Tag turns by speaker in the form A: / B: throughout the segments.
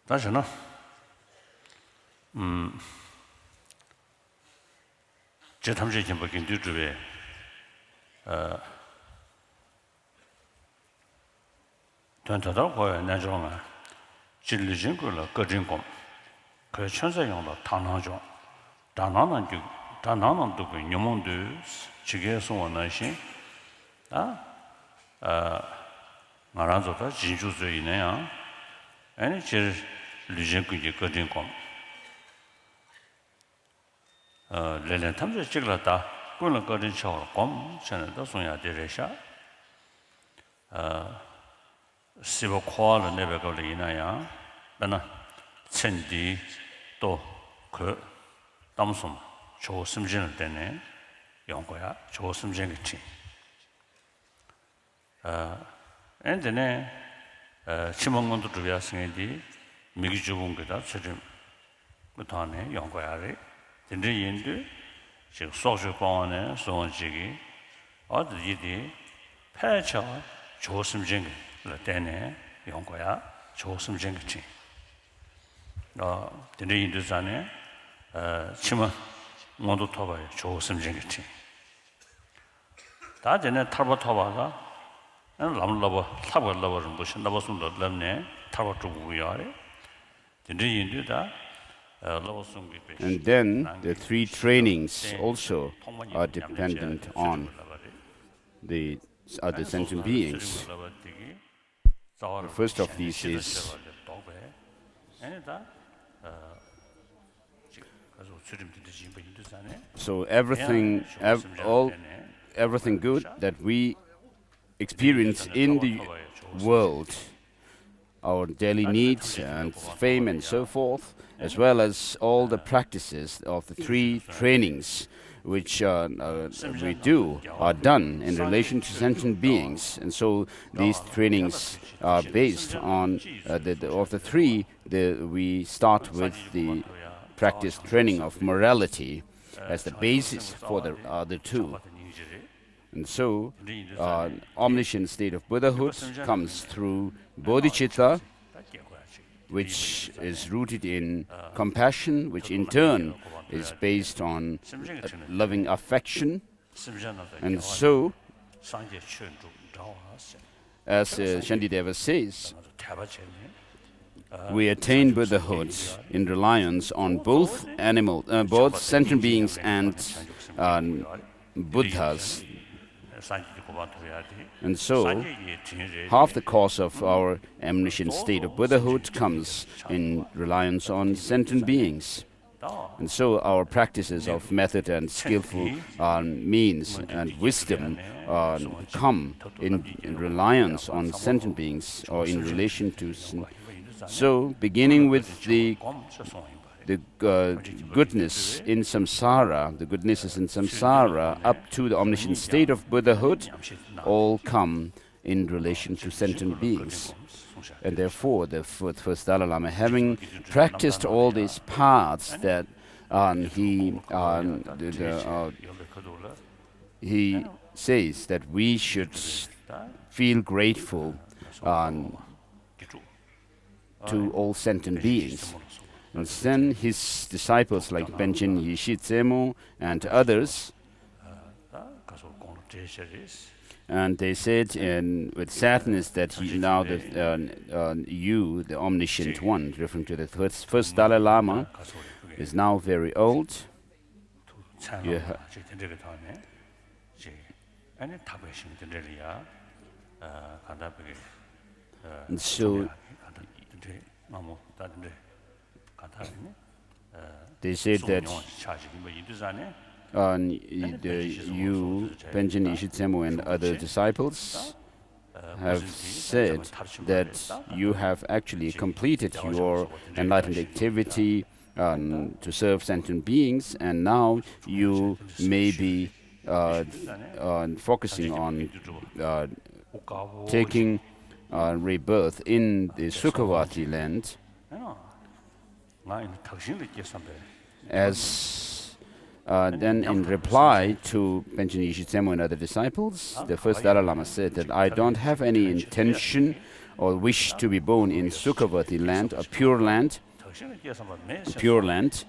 A: 다시 나 제 탐지 좀 보긴 뒤쪽에 단타다고 나중에 진리진 걸로 거진공 그 천사용도 당나죠 당나는 그 녀몬도 지게서 원하신 말아서다 진주주의네요 아니 제 리젠군이 거진공 레렌 탐지 찍었다 그걸 거진 쳐고 곰 전에도 소야 되래샤 시버 코알을 내배걸 이나야 나나 천디 또그 담솜 조심진을 때네 연거야 조심진이지 엔데네 치몽문도 두야승이디 미기 죽은 거다 지금 그 다음에 연거야래 근데 인도 지금 소주 공원에 소원지기 어디디 패쳐 조심진 때네 연거야 조심진이지 근데 인도 전에 치마 모두 타봐요 조심진이지 다 전에 타봐가 람라버 타봐라버는 무슨 나버숨도 없네 타봐 주고야래 근데 인도다
B: And then the three trainings also are dependent on the other sentient beings. The first of these is so everything good that we experience in the world, our daily needs and fame and so forth, as well as all the practices of the three trainings which we do are done in relation to sentient beings. And so these trainings are based on of the three. We start with the practice training of morality as the basis for the other two. And so omniscient state of Buddhahood comes through bodhicitta, which is rooted in compassion, which in turn is based on loving affection. And so, as Shantideva says, we attain Buddhahood in reliance on both both sentient beings and Buddhas. And so, half the course of our omniscient state of Buddhahood comes in reliance on sentient beings. And so our practices of method and skillful means and wisdom come in reliance on sentient beings or in relation to. So, beginning with the goodness in samsara, the goodnesses in samsara, up to the omniscient state of Buddhahood, all come in relation to sentient beings. And therefore, the first Dalai Lama, having practiced all these paths, that he says that we should feel grateful to all sentient beings. And then his disciples like Benchen Yishitsemo and others, and they said with sadness that now you, the omniscient one, referring to the first Dalai Lama, is now very old. And so they said that you, Benjen Ishitsemo, and other disciples have said that you have actually completed your enlightened activity to serve sentient beings, and now you may be focusing on taking rebirth in the Sukhavati land. As then in reply to Panchen Yeshe Tsenmo and other disciples, the first Dalai Lama said that I don't have any intention or wish to be born in Sukhavati land, a pure land,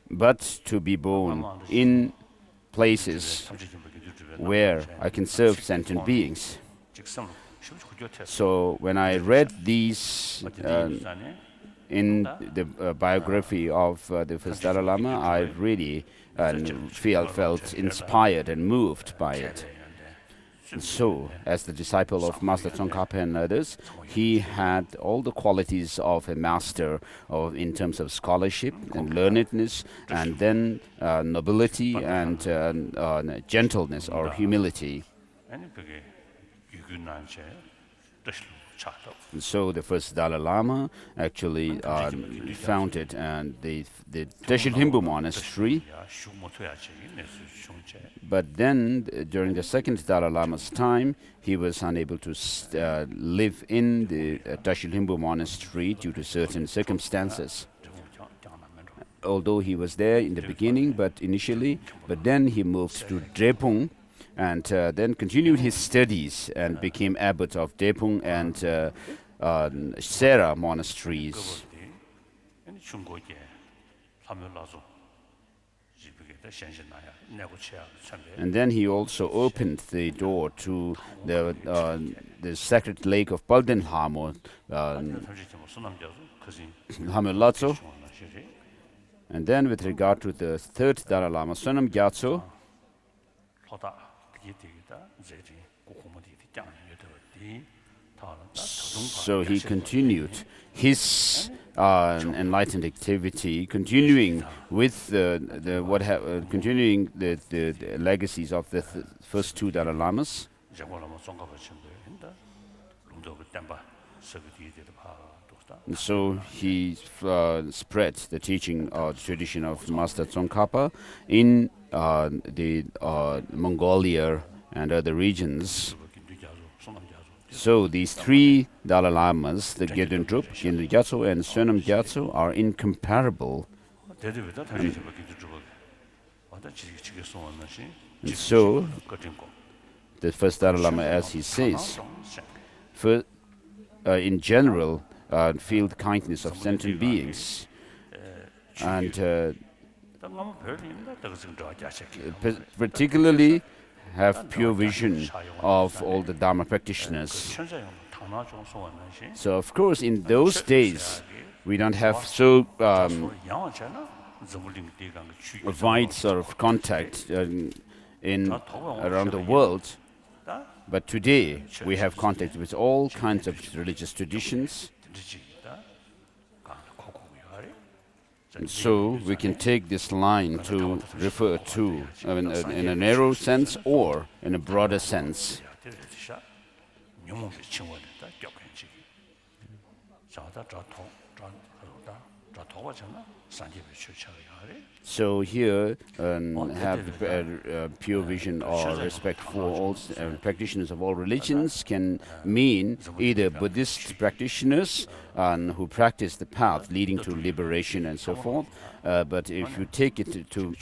B: but to be born in places where I can serve sentient beings. So when I read these in the biography of the first Dalai Lama, I really felt inspired and moved by it. And so, as the disciple of Master Tsongkhapa and others, he had all the qualities of a master in terms of scholarship and learnedness, and then nobility and gentleness or humility. And so the first Dalai Lama actually founded the Teshil Himbu Monastery. But then, during the second Dalai Lama's time, he was unable to live in the Teshil Himbu Monastery due to certain circumstances. Although he was there in the beginning, but then he moved to Drepung, and then continued his studies and became abbot of Drepung and Sera monasteries. And then he also opened the door to the sacred lake of Paldenhamo, Hamelatso. And then with regard to the third Dalai Lama, Sonam Gyatso, so he continued his enlightened activity, continuing with the legacies of the first two Dalai Lamas. And so he spread the teaching tradition of Master Tsongkhapa in the Mongolia and other regions. So these three Dalai Lamas, the Gyaltsab, Gyaltsab Gyatso and Sonam Gyatso, are incomparable. And so the first Dalai Lama, as he says, in general, feel the kindness of sentient beings, and particularly have pure vision of all the Dharma practitioners. So, of course, in those days, we don't have so wide sort of contact around the world. But today, we have contact with all kinds of religious traditions. And so we can take this line to refer to in a narrow sense or in a broader sense. So here, have pure vision or respect for all practitioners of all religions can mean either Buddhist practitioners who practice the path leading to liberation and so forth. But if you take it to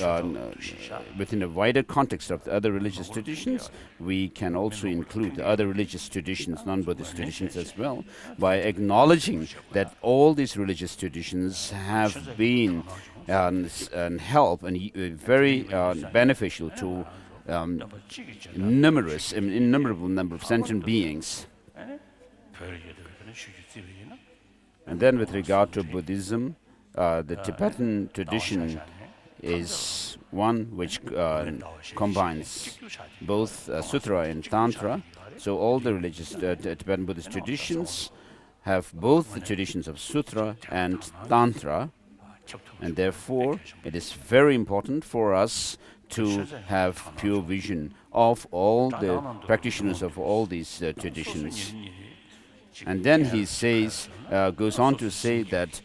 B: within a wider context of the other religious traditions, we can also include the other religious traditions, non-Buddhist traditions as well, by acknowledging that all these religious traditions have been and help and very beneficial to innumerable number of sentient beings. And then with regard to Buddhism, the Tibetan tradition is one which combines both Sutra and Tantra. So all the religious Tibetan Buddhist traditions have both the traditions of Sutra and Tantra. And therefore, it is very important for us to have pure vision of all the practitioners of all these traditions. And then he says, goes on to say that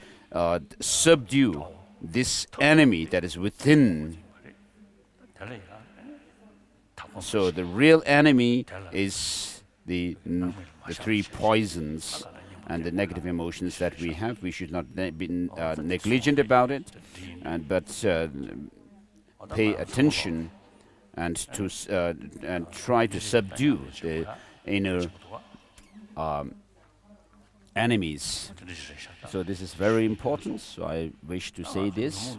B: subdue this enemy that is within. So the real enemy is the three poisons and the negative emotions that we have. We should not be negligent about it, but pay attention and to and try to subdue the inner enemies. So this is very important. So I wish to say this.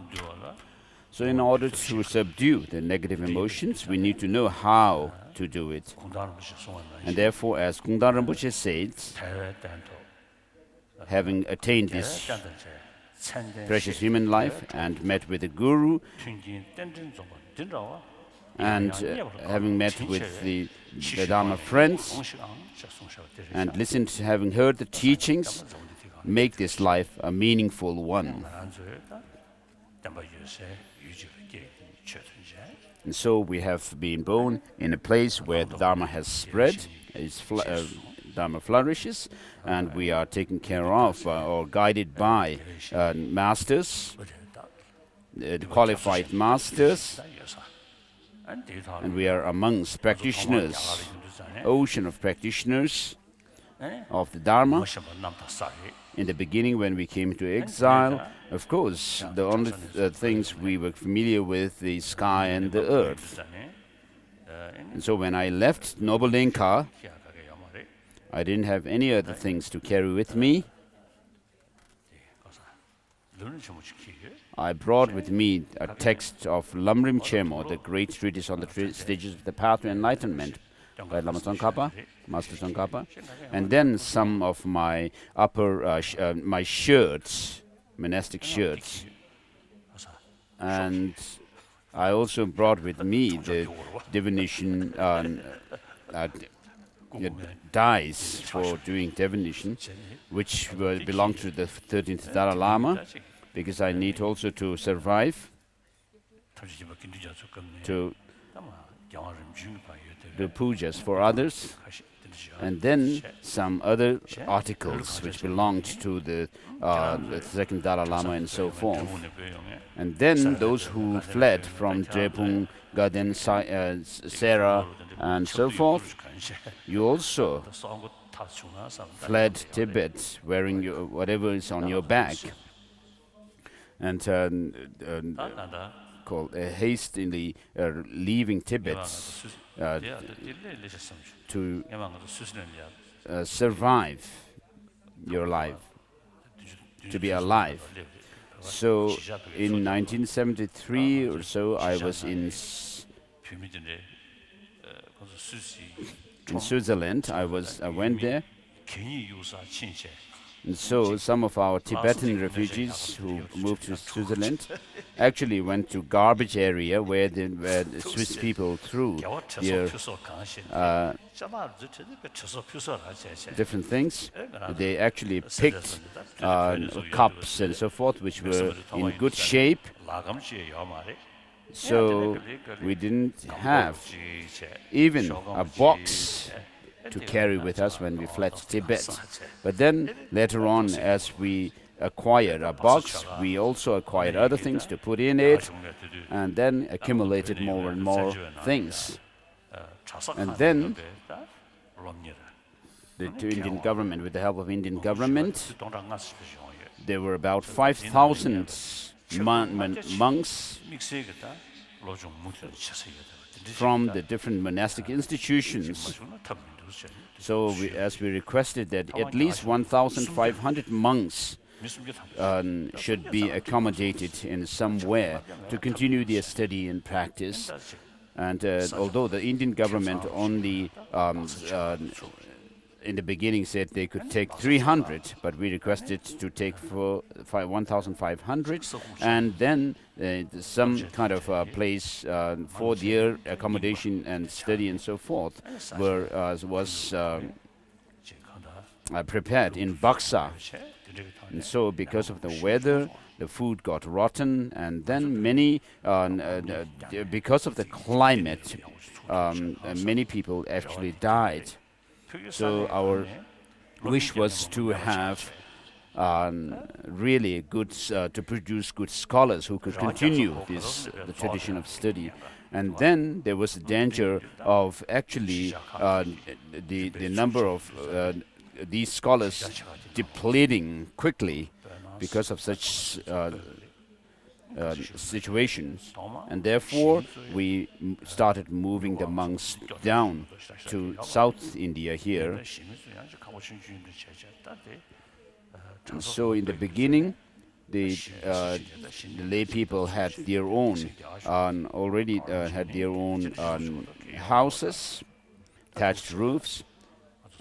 B: So in order to subdue the negative emotions, we need to know how to do it. And therefore, as Kungdan Rinpoche said, having attained this precious human life and met with the Guru, and having met with the Dharma friends and having heard the teachings, make this life a meaningful one. And so we have been born in a place where the Dharma has spread, Dharma flourishes, and we are taken care of or guided by masters, qualified masters, and we are amongst practitioners, ocean of practitioners of the Dharma. In the beginning, when we came to exile, of course, the only things we were familiar with, the sky and the earth. And so when I left Noble Lenka, I didn't have any other things to carry with me. I brought with me a text of Lamrim Chemo, the great treatise on the stages of the path to enlightenment, by Lama Tsongkhapa, Master Tsongkhapa, and then some of my my shirts, monastic shirts, and I also brought with me the divination dyes for doing divination, which belong to the 13th Dalai Lama, because I need also to survive, to do pujas for others, and then some other articles which belonged to the second Dalai Lama and so forth. And then those who fled from Drepung, Gaden, Sera, and so forth, you also fled Tibet wearing whatever is on your back, and called hastily leaving Tibet to survive your life, to be alive. So in 1973 or so, I was in Switzerland. I went there. And so some of our Tibetan refugees who moved to Switzerland actually went to garbage area where the Swiss people threw their different things. They actually picked cups and so forth, which were in good shape. So we didn't have even a box to carry with us when we fled Tibet. But then later on, as we acquired a box, we also acquired other things to put in it, and then accumulated more and more things. And then the Indian government, with the help of Indian government, there were about 5,000 monks from the different monastic institutions. So as we requested that at least 1,500 monks should be accommodated in somewhere to continue their study and practice. And although the Indian government only in the beginning said they could take 300, but we requested to take for 1,500, and then some kind of place for their accommodation and study and so forth was prepared in Baksa. And so because of the weather, the food got rotten, and then many, because of the climate, many people actually died. So our wish was to have really good, to produce good scholars who could continue the tradition of study. And then there was a danger of actually the number of these scholars depleting quickly because of such situations, and therefore we started moving the monks down to South India here. And so in the beginning, the lay people had their own, already had their own houses, thatched roofs,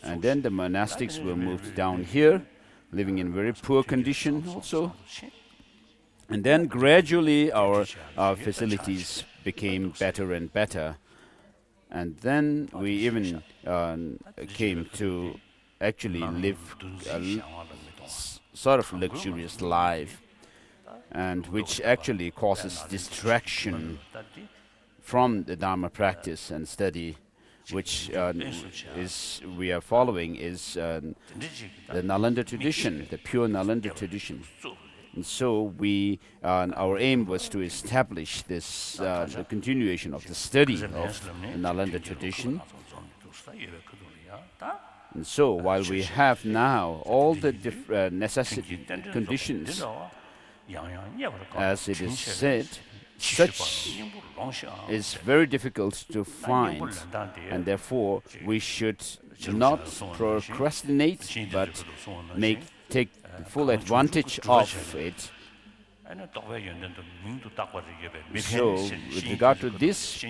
B: and then the monastics were moved down here, living in very poor condition also. And then gradually our facilities became better and better. And then we even came to actually live a sort of luxurious life, and which actually causes distraction from the Dharma practice and study, which we are following is the Nalanda tradition, the pure Nalanda tradition. And so our aim was to establish this the continuation of the study of the Nalanda tradition. And so while we have now all the necessity conditions, as it is said, such is very difficult to find, and therefore we should not procrastinate, but take full advantage of it. So, with regard to this,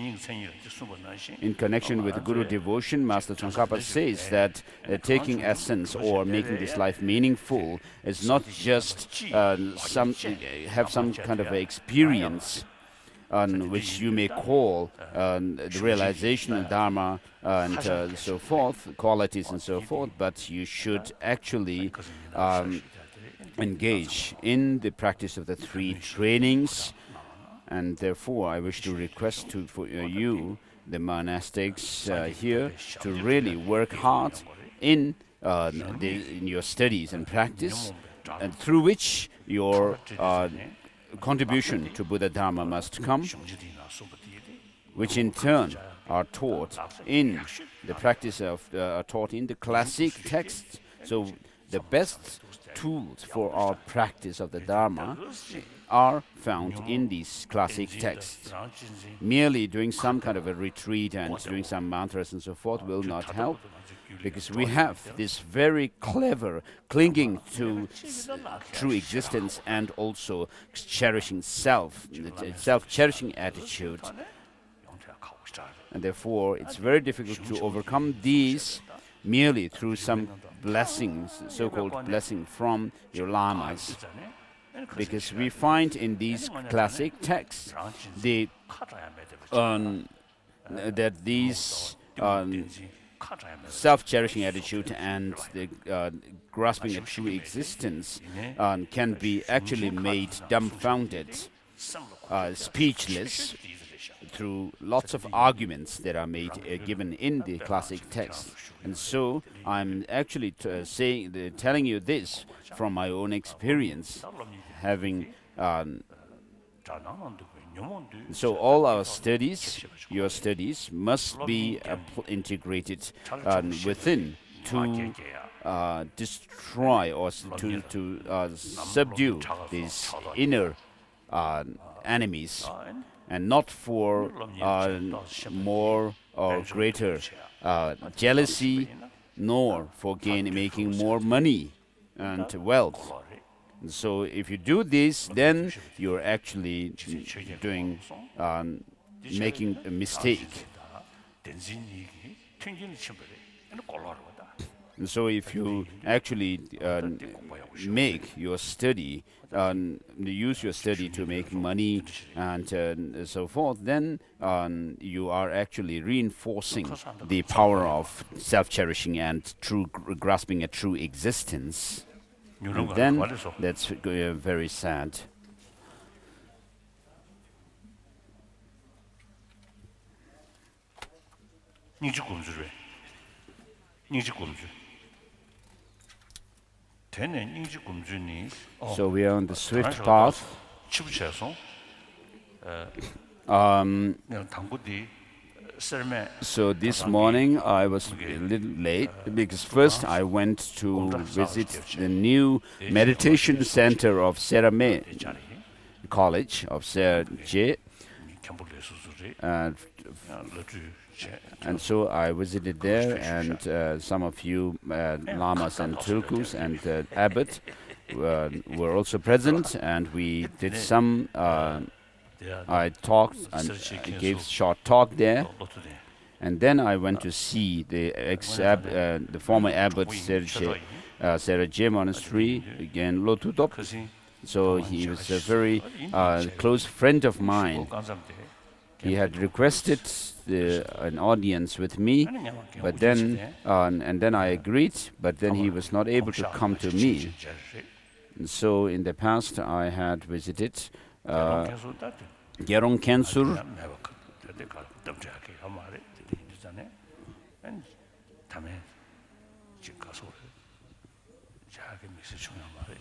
B: in connection with Guru devotion, Master Tsongkhapa says that taking essence or making this life meaningful is not just have some kind of experience which you may call the realization of Dharma and so forth, qualities and so forth, but you should actually engage in the practice of the three trainings. And therefore I wish to request for you, the monastics here, to really work hard in your studies and practice, and through which your contribution to Buddha Dharma must come, which in turn are taught in the practice of taught in the classic texts. So the best tools for our practice of the Dharma are found in these classic texts. Merely doing some kind of a retreat and doing some mantras and so forth will not help, because we have this very clever clinging to true existence and also cherishing self-cherishing attitude. And therefore it's very difficult to overcome these merely through some blessings, so-called blessing from your lamas, because we find in these classic texts that these self-cherishing attitude and the grasping at true existence can be actually made dumbfounded, speechless, through lots of arguments that are made given in the classic text. And so I'm actually telling you this from my own experience, having so all our studies, your studies, must be integrated within to destroy or to subdue these inner enemies, and not for more or greater jealousy, nor for making more money and wealth. And so if you do this, then you're actually making a mistake. And so if you actually make your study, use your study to make money and so forth, then you are actually reinforcing the power of self-cherishing and true grasping at true existence. And then that's very sad. So we are on the swift path. So this morning I was a little late because first I went to visit the new meditation center of Sera Jey, college of Sera Jey, and so I visited there, and some of you lamas and tulkus and abbot were also present, and we did some. I talked and gave short talk there, and then I went to see the former abbot Sera Jey Monastery again, Lotutop. So he was a very close friend of mine. He had requested an audience with me, but then and then I agreed, but then he was not able to come to me. And so in the past I had visited Gerong Kensur,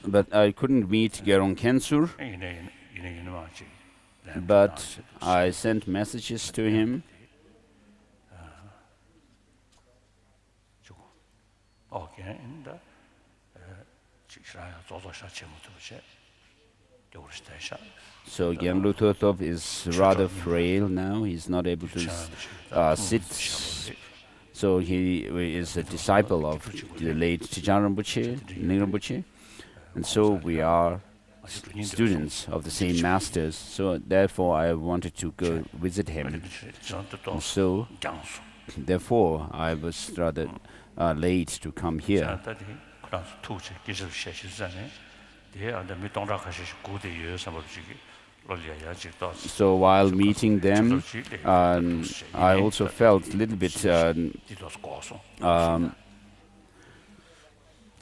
B: but I couldn't meet Gerong Kensur. But I sent messages to him. So Gyaltsen Lutotop is rather frail now. He's not able to sit. So he is a disciple of the late Trijang Rinpoche, and so we are students of the same masters. So therefore I wanted to go visit him. And so therefore I was rather late to come here. So while meeting them, I also felt a little bit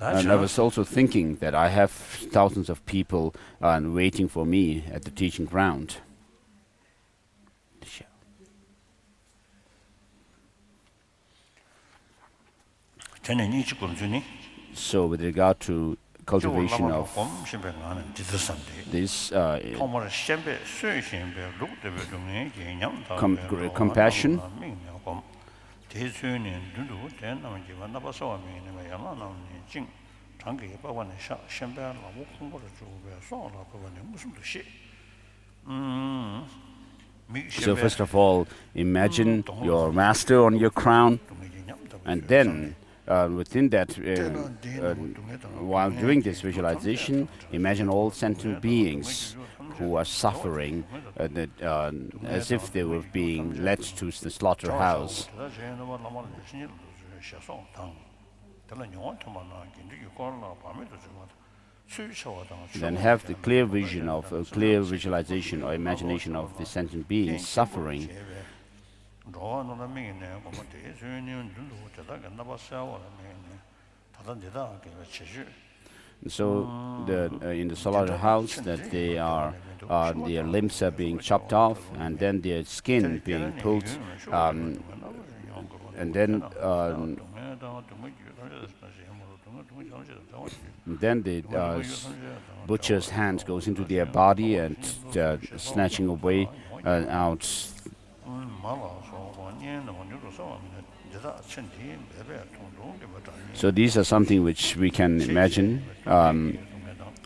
B: and I was also thinking that I have thousands of people waiting for me at the teaching ground. So with regard to cultivation of this compassion, so first of all, imagine your master on your crown, and then within that, while doing this visualization, imagine all sentient beings who are suffering as if they were being led to the slaughterhouse. Then have the clear vision of a clear visualization or imagination of the sentient beings suffering. So in the slaughterhouse, that they are their limbs are being chopped off, and then their skin being pulled, and then the butcher's hand goes into their body and snatching away out. So these are something which we can imagine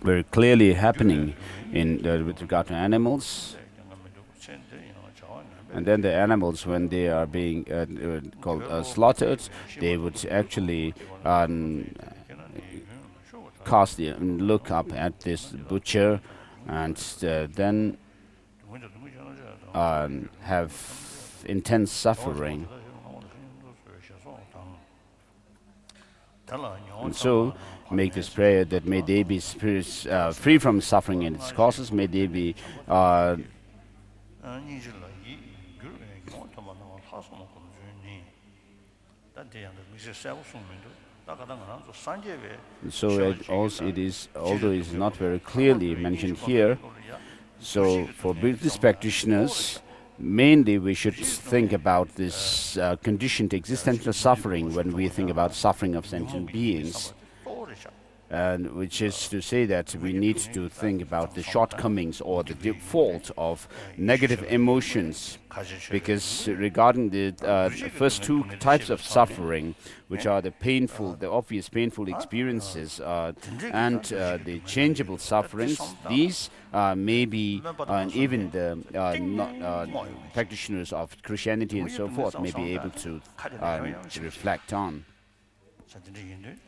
B: very clearly happening with regard to animals. And then the animals, when they are being slaughtered, they would actually look up at this butcher, and then have intense suffering. And so make this prayer that may they be spirits free from suffering and its causes, may they be so it is, although it is not very clearly mentioned here, so for Buddhist practitioners, mainly we should think about this conditioned existential suffering when we think about suffering of sentient beings. and which is to say that we need to think about the shortcomings or the default of negative emotions, because regarding the first two types of suffering, which are the obvious painful experiences and the changeable sufferings, these maybe even the practitioners of Christianity and so forth may be able to reflect on.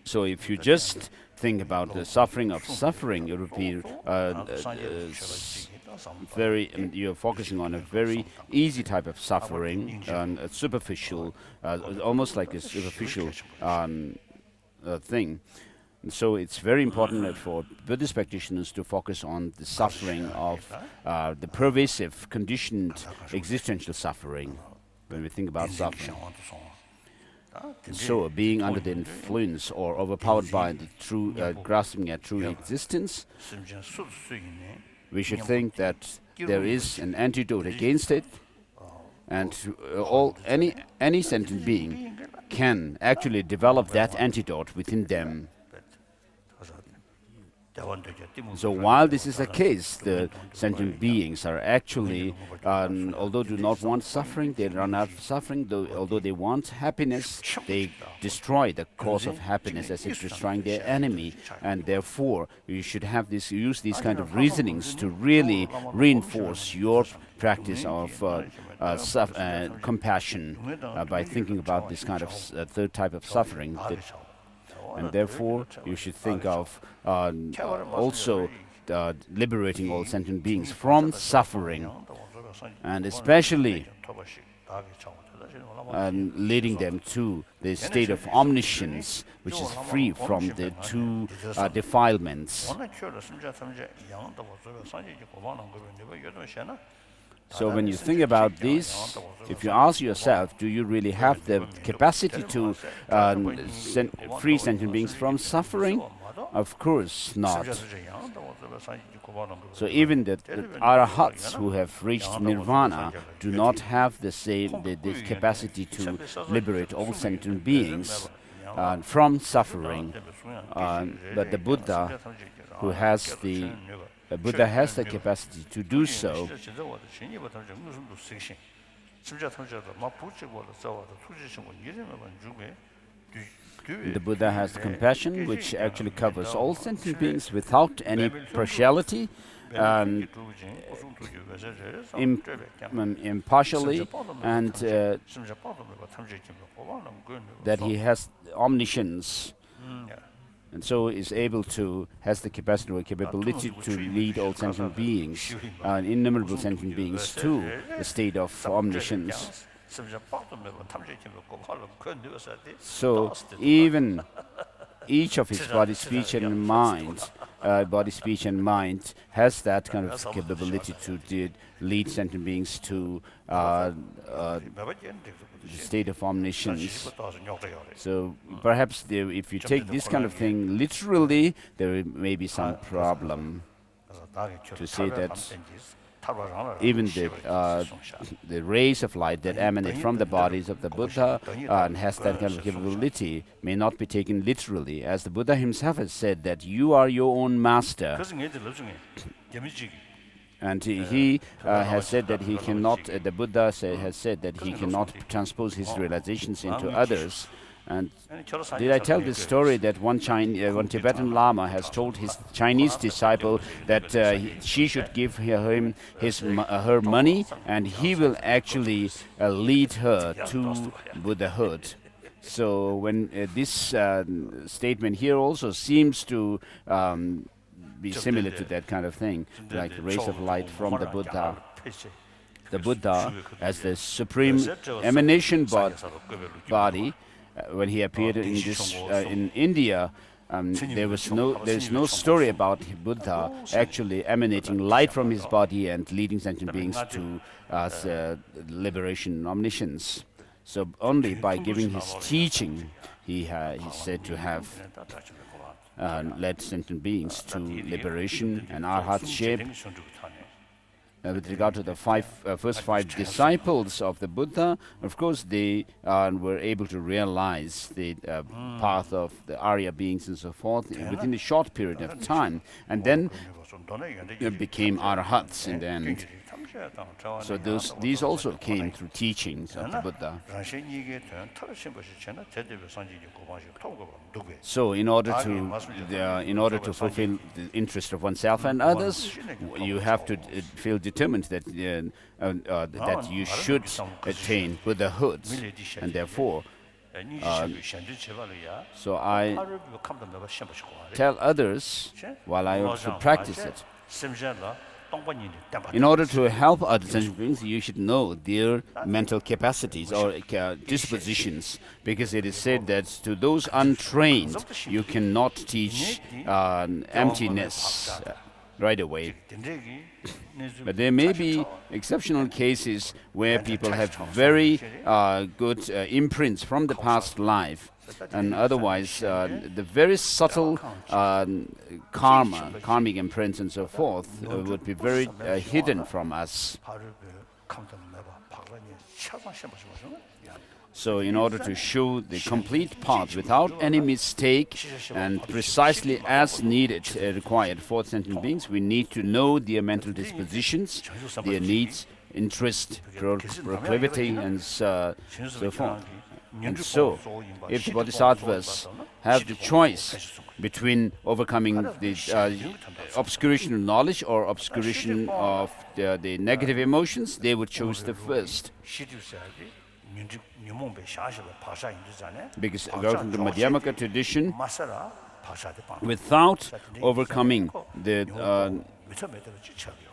B: So if you just think about the suffering of suffering, it would be you're focusing on a very easy type of suffering, a superficial, almost like a superficial thing. And so it's very important for Buddhist practitioners to focus on the suffering of the pervasive, conditioned existential suffering when we think about suffering. So, being under the influence or overpowered by the true, grasping at true existence, we should think that there is an antidote against it, and any sentient being can actually develop that antidote within them. So while this is the case, the sentient beings are actually, although do not want suffering, they run out of suffering. Although they want happiness, they destroy the cause of happiness as if destroying their enemy. And therefore, you should have use these kind of reasonings to really reinforce your practice of compassion by thinking about this kind of third type of suffering. And therefore, you should think of also liberating all sentient beings from suffering, and especially leading them to the state of omniscience, which is free from the two defilements. So when you think about this, if you ask yourself, do you really have the capacity to free sentient beings from suffering? Of course not. So even the arahats who have reached nirvana do not have the capacity to liberate all sentient beings from suffering. But the Buddha, who has the Buddha has the capacity to do so. The Buddha has compassion, which actually covers all sentient beings without any partiality, and impartially, and that he has omniscience. And so is able to, has the capacity or capability to lead all sentient beings, innumerable sentient beings, to the state of omniscience. So even each of his body, speech and mind, has that kind of capability to lead sentient beings to the state of omniscience. So perhaps if you take this kind of thing literally, there may be some problem to say that even the rays of light that emanate from the bodies of the Buddha and has that kind of capability may not be taken literally, as the Buddha himself has said that you are your own master. And he has said that he cannot, the Buddha has said that he cannot transpose his realizations into others. And did I tell this story that one Tibetan Lama has told his Chinese disciple that she should give him her money, and he will actually lead her to Buddhahood. So when this statement here also seems to be similar to that kind of thing, like the rays of light from the Buddha. The Buddha, as the supreme emanation body, when he appeared in India, there is no story about Buddha actually emanating light from his body and leading sentient beings to liberation and omniscience. So only by giving his teaching, he's said to have led sentient beings to liberation and arhatship. with regard to the first five disciples of the Buddha, of course, they were able to realize the path of the Arya beings and so forth within a short period of time, and then became arahats in the end. So these also came through teachings of the Buddha. So in order to fulfill the interest of oneself and others, you have to feel determined that that you should attain Buddhahood, and therefore so I tell others while I also practice it. In order to help other sentient beings, you should know their mental capacities or dispositions, because it is said that to those untrained, you cannot teach emptiness right away. But there may be exceptional cases where people have very good imprints from the past life, and otherwise the very subtle karmic imprints and so forth would be very hidden from us. So in order to show the complete path without any mistake and precisely as needed, required for sentient beings, we need to know their mental dispositions, their needs, interest, proclivity, and so forth. And so, if the bodhisattvas have the choice between overcoming the obscuration of knowledge or obscuration of the negative emotions, they would choose the first. Because according to the Madhyamaka tradition, without overcoming the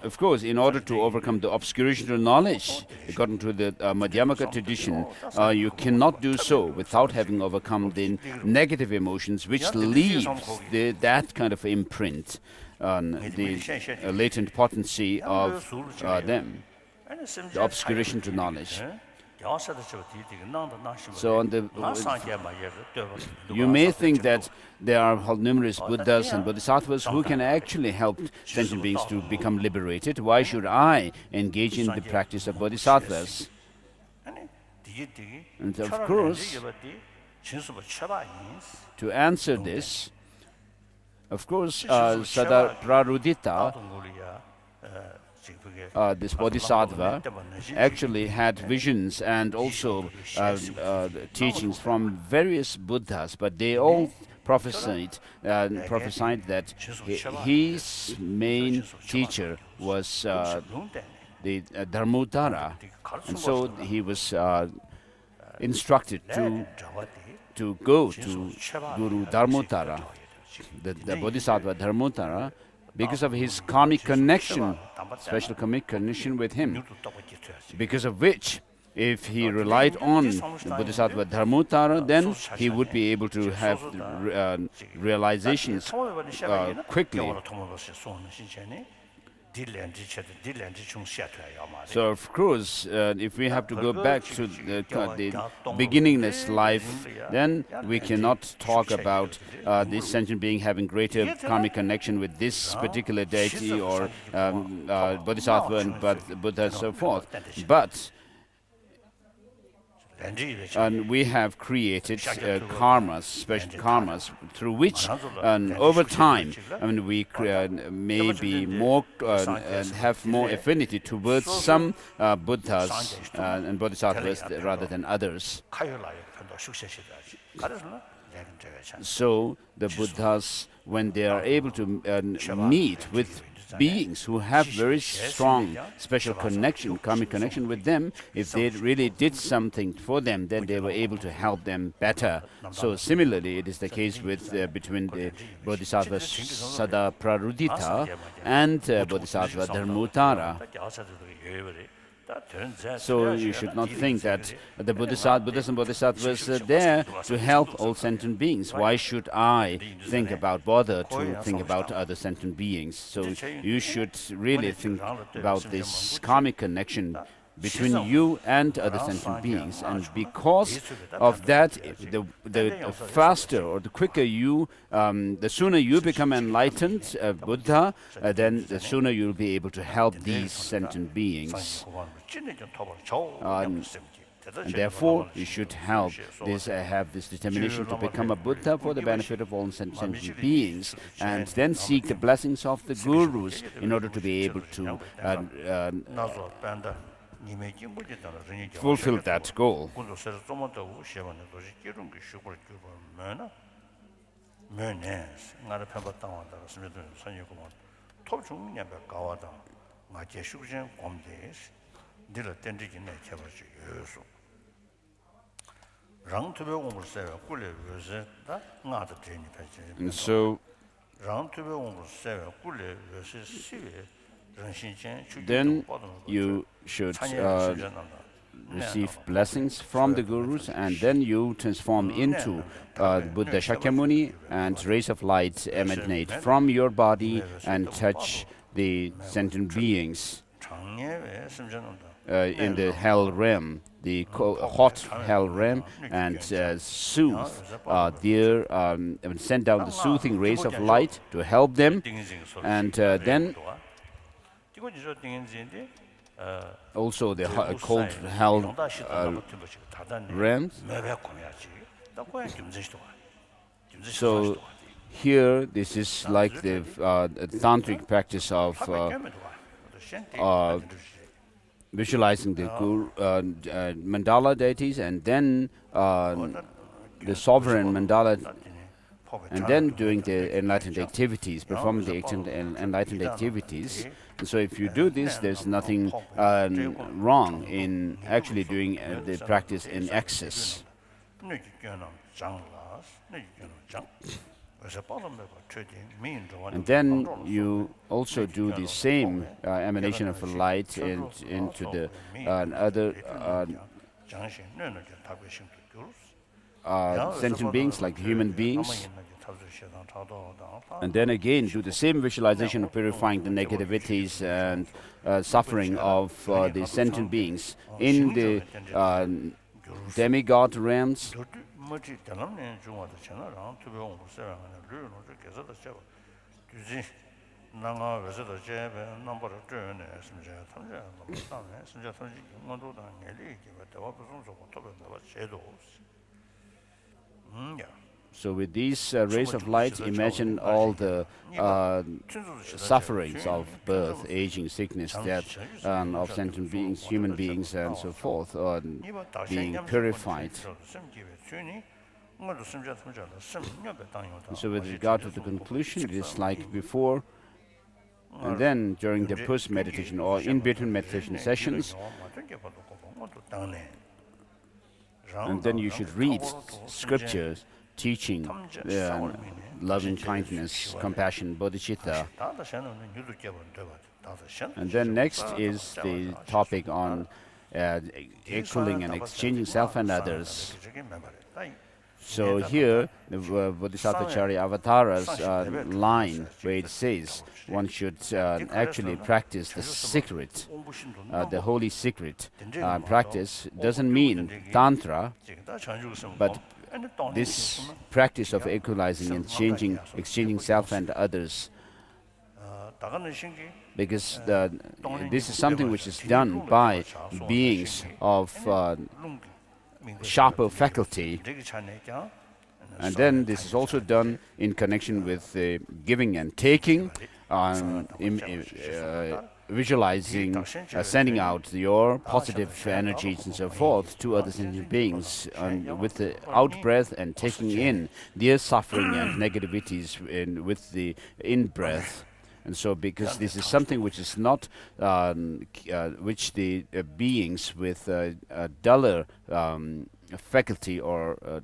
B: of course, in order to overcome the obscuration of knowledge, according to the Madhyamaka tradition, you cannot do so without having overcome the negative emotions which leave that kind of imprint on the latent potency of them, the obscuration to knowledge. So you may think that there are numerous Buddhas and Bodhisattvas who can actually help sentient beings to become liberated. Why should I engage in the practice of Bodhisattvas? And of course, to answer this, of course, Sada Prarudita, this bodhisattva, actually had visions and also teachings from various Buddhas, but they all prophesied that his main teacher was the Dharmottara, and so he was instructed to go to Guru Dharmottara, the Bodhisattva Dharmottara, because of his karmic connection, special karmic connection with him, because of which, if he relied on the Bodhisattva Dharmottara, then he would be able to have realizations quickly. So, of course, if we have to go back to the beginningless life, then we cannot talk about this sentient being having greater karmic connection with this particular deity or Bodhisattva and Buddha and so forth. But and we have created karmas, special karmas, through which, over time, we may be more have more affinity towards some Buddhas and Bodhisattvas rather than others. So the Buddhas, when they are able to meet with beings who have very strong special connection, karmic connection with them, if they really did something for them, then they were able to help them better. So similarly, it is the case with between the Bodhisattva Sada Prarudita and Bodhisattva Dharmottara. So you should not think that the Buddhas and Bodhisattvas are there to help all sentient beings. Why should I bother to think about other sentient beings? So you should really think about this karmic connection between you and other sentient beings. And because of that, the faster or the quicker you, the sooner you become enlightened Buddha, then the sooner you'll be able to help these sentient beings. And therefore, you should help this, have this determination to become a Buddha for the benefit of all sentient beings, and then seek the blessings of the gurus in order to be able to fulfill that goal. And so then you should receive blessings from the gurus, and then you transform into Buddha Shakyamuni, and rays of light emanate from your body and touch the sentient beings in the hell realm, the hot hell realm, and soothe send down the soothing rays of light to help them, and then also the cold hell realms. So here, this is like the tantric practice of visualizing the mandala deities, and then the sovereign mandala, and then doing the enlightened activities, performing the enlightened activities. And so if you do this, there's nothing wrong in actually doing the practice in excess. And then you also do the same emanation of light into the other sentient beings, like human beings. And then again do the same visualization of purifying the negativities and suffering of the sentient beings in the demigod realms. So with these rays of light, imagine all the sufferings of birth, aging, sickness, death, of sentient beings, human beings, and so forth, being purified. So with regard to the conclusion, it is like before, and then during the post-meditation or in-between meditation sessions, and then you should read scriptures teaching loving kindness, compassion, bodhicitta. And then next is the topic on equaling and exchanging self and others. So here, the Bodhisattvacharya Avatara's line, where it says one should actually practice the secret, the holy secret practice, doesn't mean Tantra, but this practice of equalizing and exchanging self and others, because this is something which is done by beings of sharper faculty, and then this is also done in connection with giving and taking, visualizing, sending out your positive energies and so forth to other sentient beings, with the out-breath, and taking in their suffering and negativities with the in-breath. And so, because this is something which is not, which the beings with a duller faculty or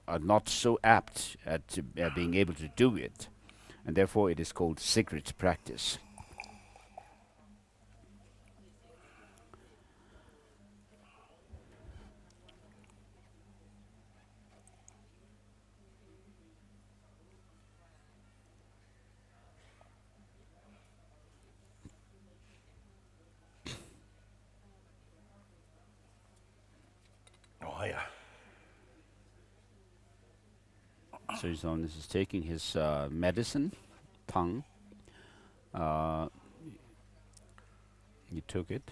B: are not so apt at being able to do it, and therefore it is called secret practice. So His Holiness is taking his medicine, tongue. He took it.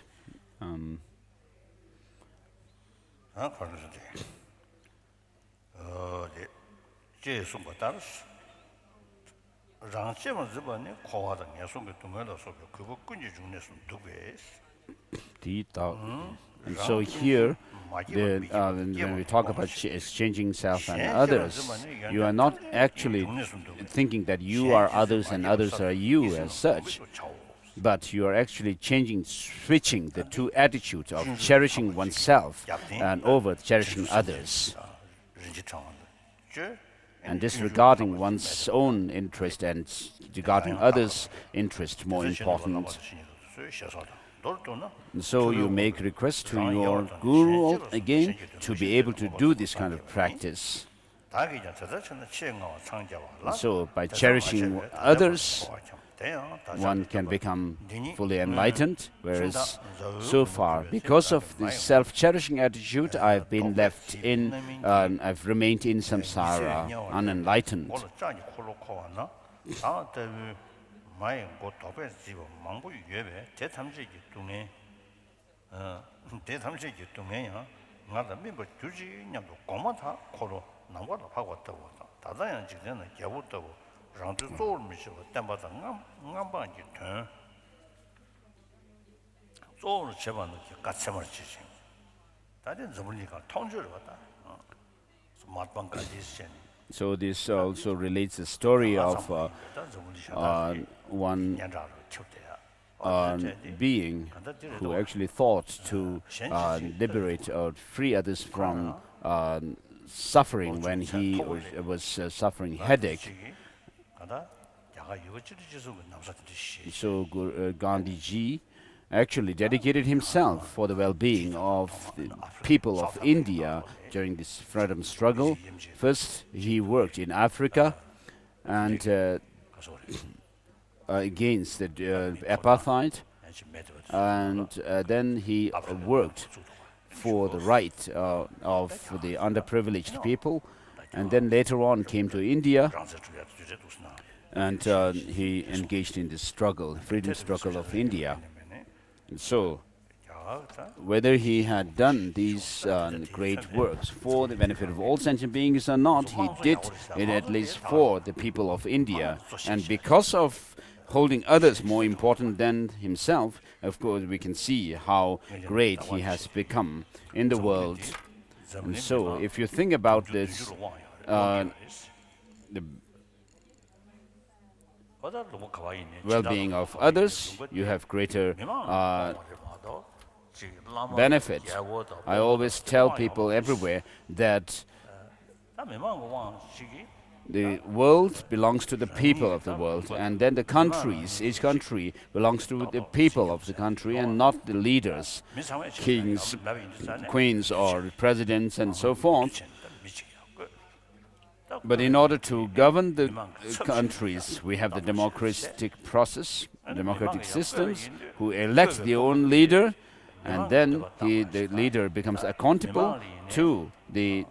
B: And so here, when we talk about exchanging self and others, you are not actually thinking that you are others and others are you as such, but you are actually switching the two attitudes of cherishing oneself and over cherishing others, and disregarding one's own interest and regarding others' interest more important. And so you make request to your guru again to be able to do this kind of practice. And so by cherishing others, one can become fully enlightened, whereas so far, because of this self-cherishing attitude, I've been left in, I've remained in samsara, unenlightened. So this also relates the story of one being who actually thought to liberate or free others from suffering when he was suffering headache. So Gandhiji actually dedicated himself for the well-being of the people of India during this freedom struggle. First, he worked in Africa and against the apartheid, and then he worked for the right of the underprivileged people, and then later on came to India, and he engaged in the struggle, freedom struggle of India. And so, whether he had done these great works for the benefit of all sentient beings or not, he did it at least for the people of India. And because of holding others more important than himself, of course, we can see how great he has become in the world. And so, if you think about this, the well-being of others, you have greater benefit. I always tell people everywhere that the world belongs to the people of the world, and then the countries, each country belongs to the people of the country and not the leaders, kings, queens, or presidents, and so forth. But in order to govern the countries, we have the democratic process, democratic systems, who elect their own leader, and then the leader becomes accountable to the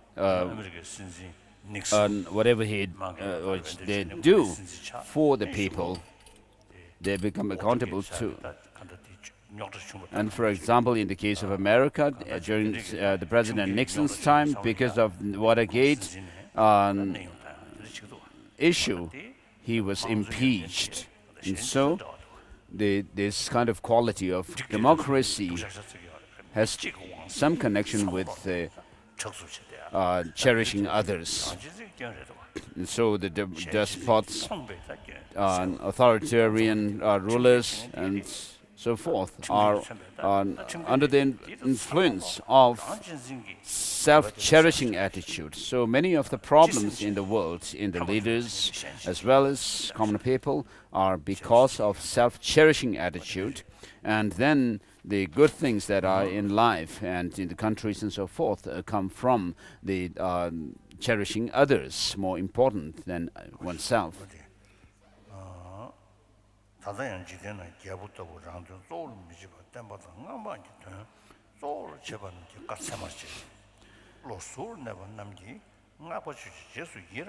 B: whatever they do for the people. They become accountable to. And for example, in the case of America, during the President Nixon's time, because of Watergate issue, he was impeached. And so this kind of quality of democracy has some connection with cherishing others. And so the despots, authoritarian rulers, and so forth are under the influence of self-cherishing attitude. So many of the problems in the world, in the leaders as well as common people, are because of self-cherishing attitude. And then the good things that are in life and in the countries and so forth come from the cherishing others more important than oneself.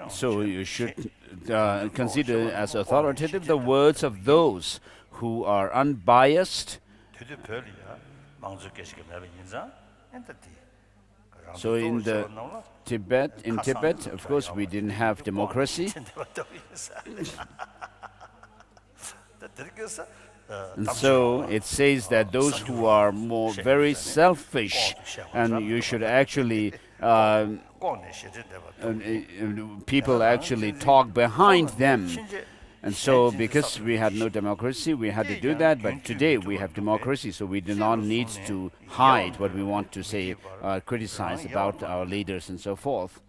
B: So you should consider as authoritative the words of those who are unbiased. So in Tibet, of course, we didn't have democracy. And so it says that those who are very selfish, and you should actually, people actually talk behind them. And so because we had no democracy, we had to do that. But today we have democracy, so we do not need to hide what we want to say, criticize about our leaders and so forth.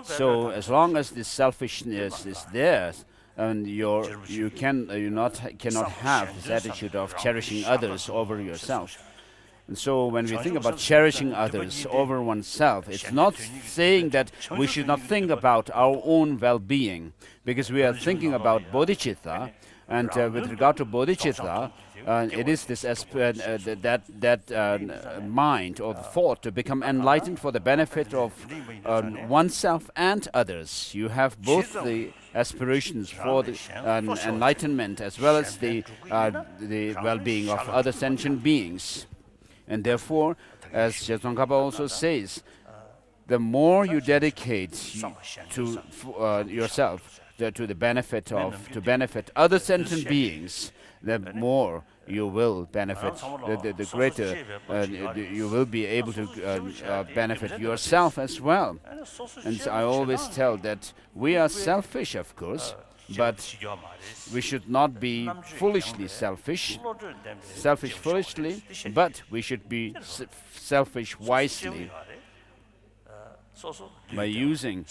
B: So as long as this selfishness is there, and you cannot have this attitude of cherishing others over yourself. And so when we think about cherishing others over oneself, it's not saying that we should not think about our own well-being, because we are thinking about bodhicitta, and with regard to bodhicitta, it is this mind or the thought to become enlightened for the benefit of oneself and others. You have both the aspirations for the enlightenment as well as the well-being of other sentient beings. And therefore, as Tsongkhapa also says, the more you dedicate to yourself to the benefit to benefit other sentient beings, the more you will benefit, the greater you will be able to benefit yourself as well. And I always tell that we are selfish, of course, but we should not be foolishly selfish foolishly, but we should be selfish wisely. By using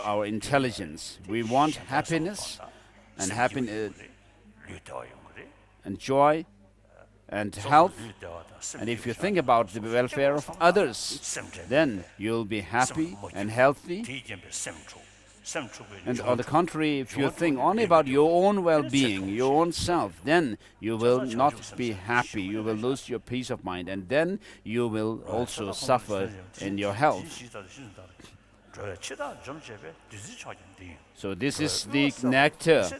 B: our intelligence, we want happiness and joy and health. And if you think about the welfare of others, then you'll be happy and healthy. And on the contrary, if you think only about your own well-being, your own self, then you will not be happy. You will lose your peace of mind, and then you will also suffer in your health. So this is the nectar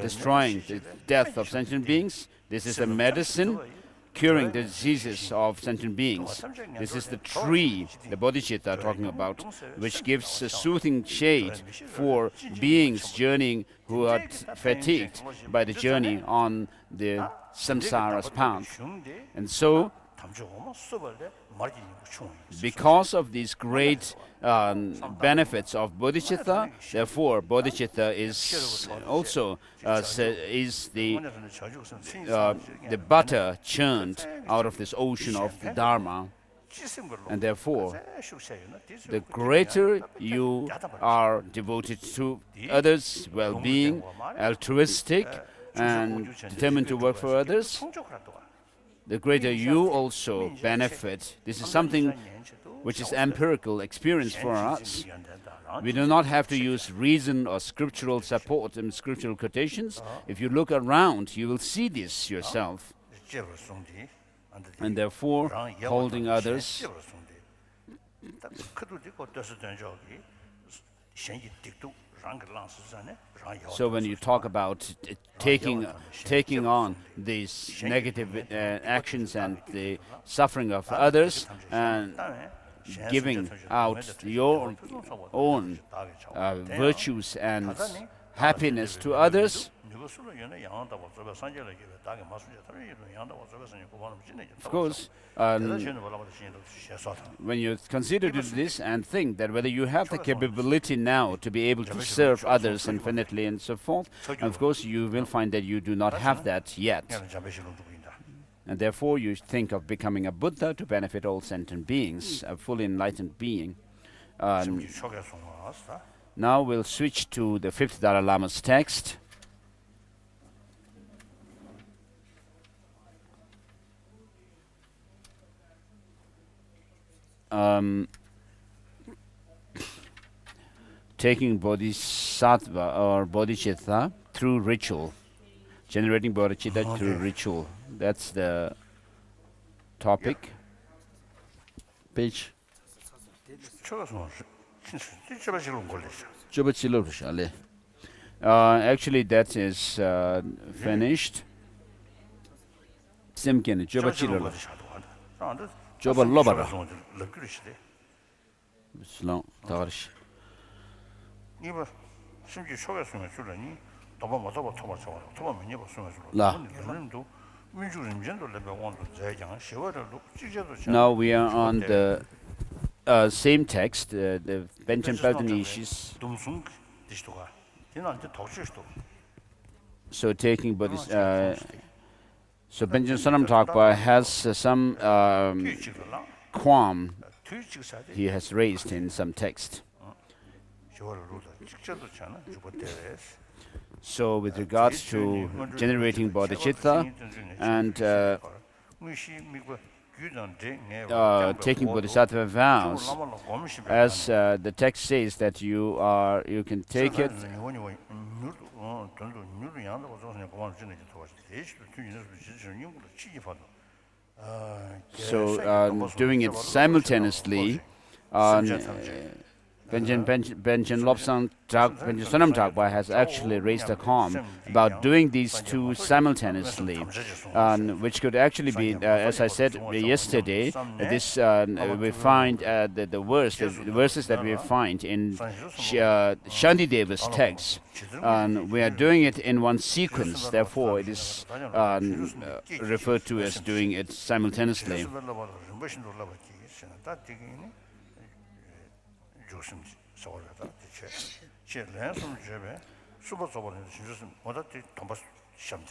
B: destroying the death of sentient beings. This is the medicine curing the diseases of sentient beings. This is the tree, the bodhicitta talking about, which gives a soothing shade for beings journeying who are fatigued by the journey on the samsara's path. And so, because of these great benefits of bodhicitta, therefore bodhicitta is also the butter churned out of this ocean of the Dharma. And therefore, the greater you are devoted to others' well-being, altruistic, and determined to work for others, the greater you also benefit. This is something which is empirical experience for us. We do not have to use reason or scriptural support and scriptural quotations. If you look around, you will see this yourself. And therefore, holding others, so when you talk about taking on these negative actions and the suffering of others and giving out your own virtues and happiness to others, of course, when you consider this and think that whether you have the capability now to be able to serve others infinitely and so forth, of course you will find that you do not have that yet. And therefore you think of becoming a Buddha to benefit all sentient beings, a fully enlightened being. Now we'll switch to the 5th Dalai Lama's text. taking bodhisattva or bodhicitta through ritual, generating bodhicitta through ritual. That's the topic. Page. Actually, that is finished. Simkin, Jobachilo. Jobalobara. Slow, Tarish. Now we are on the same text, the Benjamin Peltonishis. So taking Buddhist, so Benjamin Sonam Thakpa has some qualm he has raised in some text. So with regards to generating bodhicitta and taking bodhisattva vows, as the text says that you can take it. So doing it simultaneously, Benjamin Sonam Thakpa has actually raised a qualm about doing these two simultaneously, which could actually be, as I said yesterday, this we find the verses that we find in Shantideva's text. We are doing it in one sequence, therefore it is referred to as doing it simultaneously.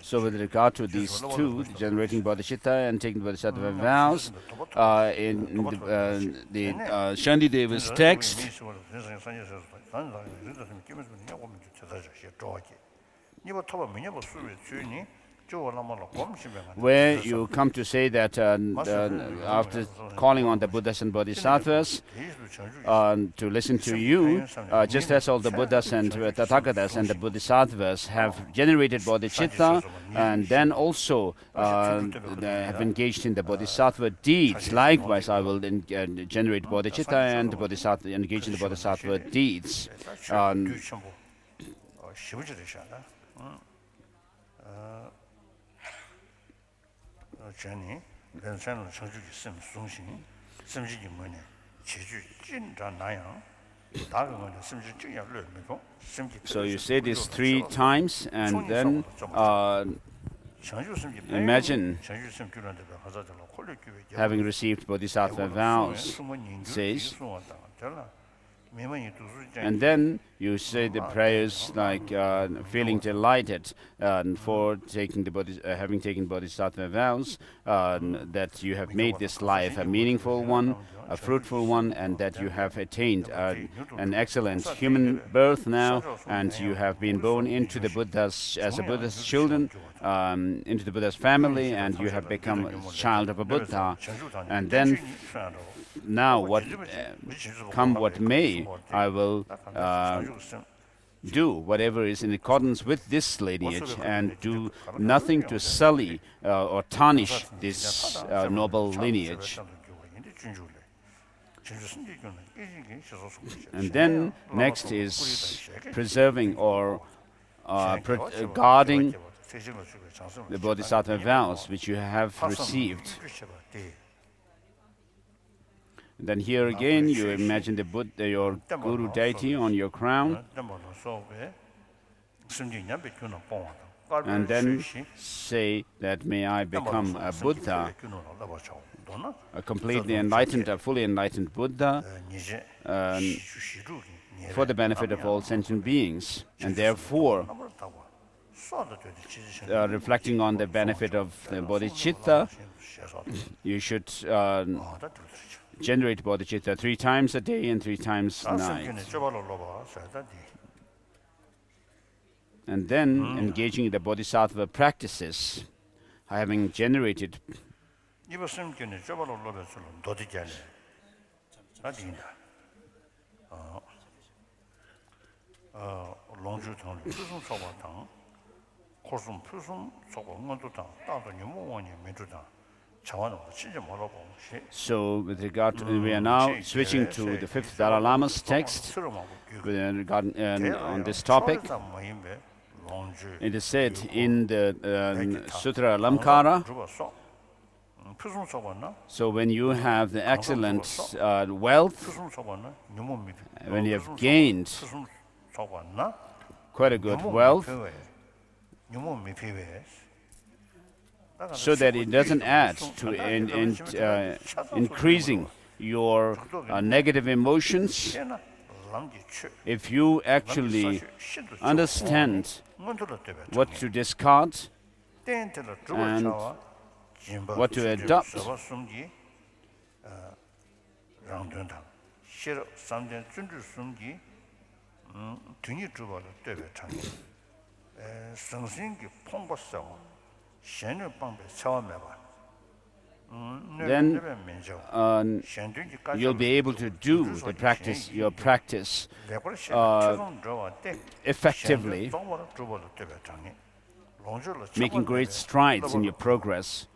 B: So with regard to these two, generating bodhicitta and taking bodhisattva vows, in the Shantideva's text, where you come to say that after calling on the Buddhas and Bodhisattvas to listen to you, just as all the Buddhas and Tathagatas and the Bodhisattvas have generated bodhicitta and then also have engaged in the bodhisattva deeds, likewise I will generate bodhicitta and engage in the bodhisattva deeds. So you say this 3 times and then imagine having received bodhisattva vows, says, and then you say the prayers like feeling delighted for taking the having taken bodhisattva vows, that you have made this life a meaningful one, a fruitful one, and that you have attained an excellent human birth now, and you have been born into the Buddha's as a Buddha's children, into the Buddha's family, and you have become a child of a Buddha, and then now what come what may, I will do whatever is in accordance with this lineage and do nothing to sully or tarnish this noble lineage. And then next is preserving or guarding the bodhisattva vows which you have received. Then here again you imagine the Buddha, your guru deity, on your crown, and then say that may I become a Buddha, a completely enlightened, a fully enlightened Buddha, for the benefit of all sentient beings. And therefore, reflecting on the benefit of the bodhicitta, you should generate bodhicitta 3 times a day and 3 times a night. And then engaging in the bodhisattva practices, having generated
A: 롱주 당 표준 소바 당 고숨 표준 소바 응원도 당 따도 유무원이 민주당 자원은 진짜 뭐라고
B: So, with regard to, we are now switching to the fifth Dalai Lama's text on this topic. It is said in the Sutra Alamkara. So when you have the excellent wealth, when you have gained quite a good wealth, so that it doesn't add to increasing your negative emotions, if you actually understand what to discard and what to adopt, then you'll be able to do the practice, your practice effectively, making great strides in your progress.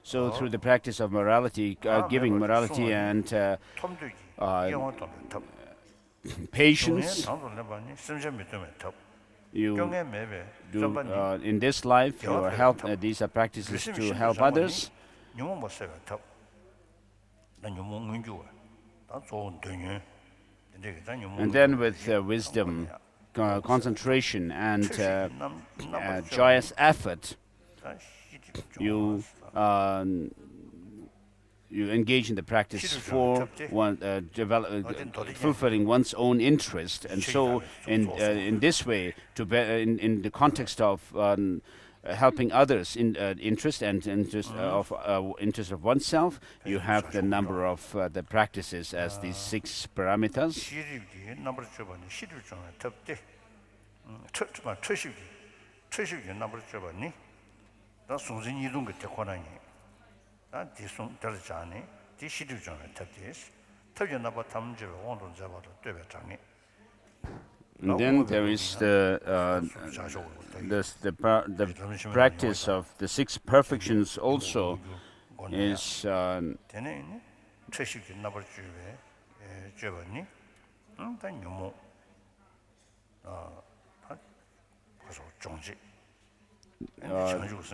B: So through the practice of morality, giving morality and patience, you do in this life, you are help. These are practices to help others. And then with wisdom, concentration, and joyous effort, you engage in the practice for fulfilling one's own interest, and so in this way, in the context of helping others in interest and interest of oneself, you have the number of the practices as these 6 paramitas. And then there is the practice of the 6 perfections also is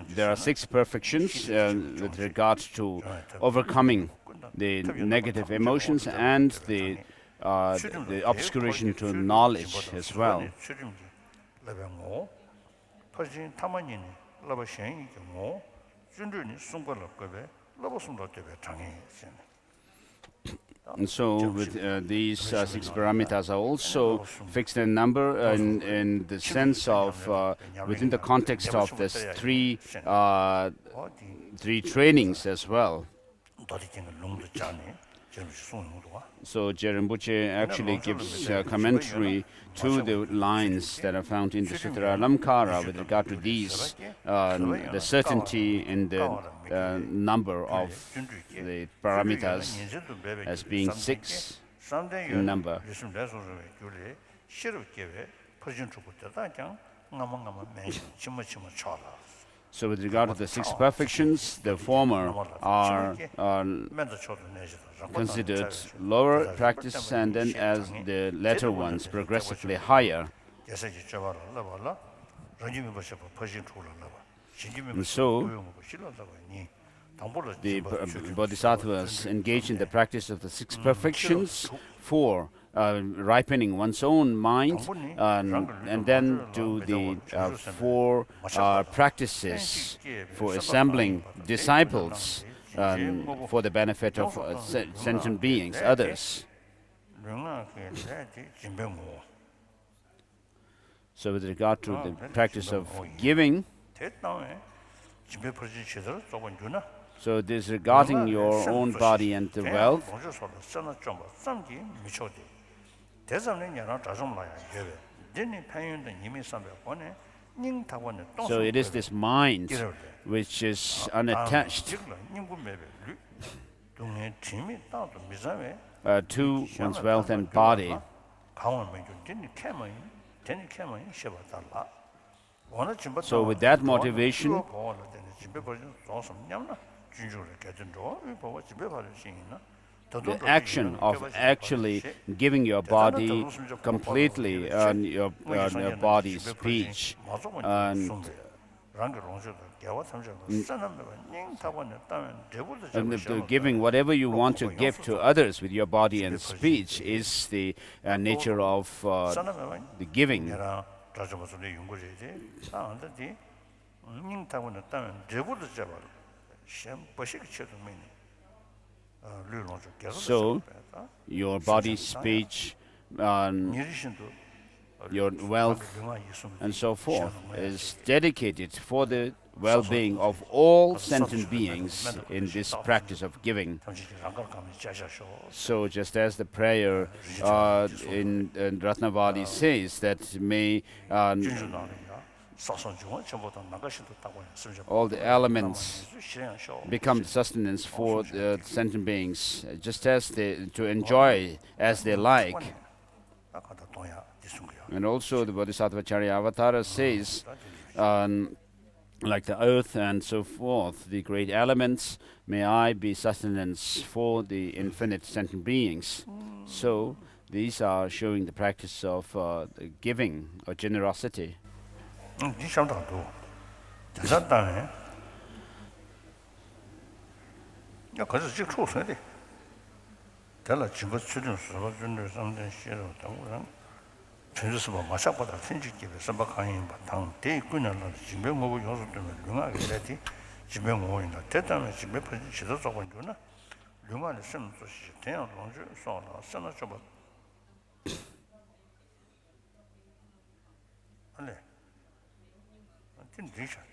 B: there are 6 perfections with regard to overcoming the negative emotions and the obscuration to knowledge as well. And so with these 6 paramitas are also fixed in number in the sense of within the context of this 3 trainings as well. So Rinpoche actually gives commentary to the lines that are found in the Sutra Alamkara with regard to these, the certainty in the number of the paramitas as being 6 in number. So with regard to the 6 perfections, the former are considered lower practice, and then as the latter ones progressively higher. And so the bodhisattvas engage in the practice of the 6 perfections for ripening one's own mind, and then do the 4 practices for assembling disciples for the benefit of sentient beings, others. So with regard to the practice of giving, so disregarding your own body and the wealth, So it is this mind which is unattached to one's wealth and body. So with that motivation, the action of actually giving your body completely on your body speech and giving whatever you want to give to others with your body and speech is the nature of the giving. So your body, speech, your wealth and so forth is dedicated for the well-being of all sentient beings in this practice of giving. So just as the prayer in Ratnavali says that may all the elements become sustenance for the sentient beings, just as to enjoy as they like. And also the Bodhisattva Charyavatara says, like the earth and so forth, the great elements, may I be sustenance for the infinite sentient beings. So these are showing the practice of giving or generosity.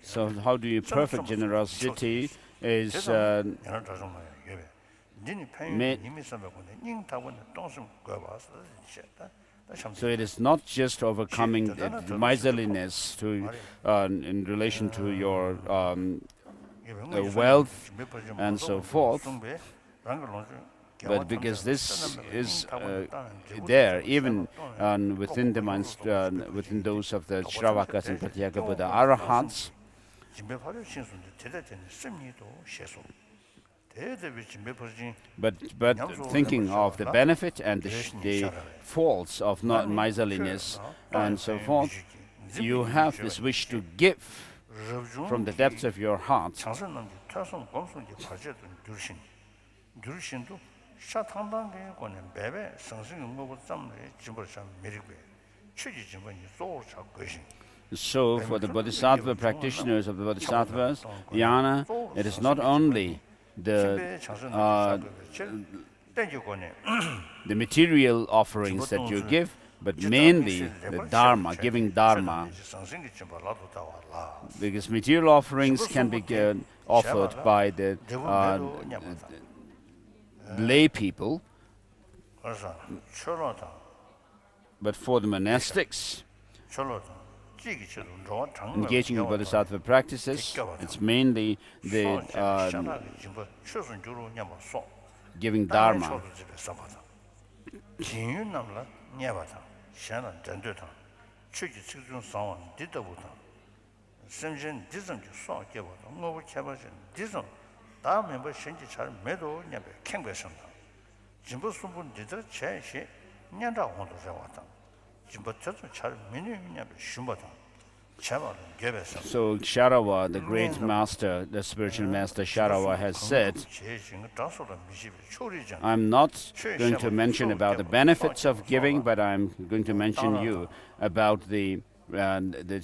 B: So how do you perfect generosity is so it is not just overcoming the miserliness in relation to your wealth and so forth, but because this is there even within the minds, within those of the Shravakas and Pratyeka Buddha Arahats. But thinking of the benefit and the faults of not miserliness and so forth, you have this wish to give from the depths of your heart. So for the Bodhisattva practitioners of the Bodhisattvas, Jnana, it is not only the material offerings that you give, but mainly the Dharma, giving Dharma. Because material offerings can be offered by the lay people, but for the monastics, engaging in Bodhisattva practices, it's mainly the giving Dharma. So Sharawa, the great master, the spiritual master Sharawa has said, I'm not going to mention about the benefits of giving, but I'm going to mention you about the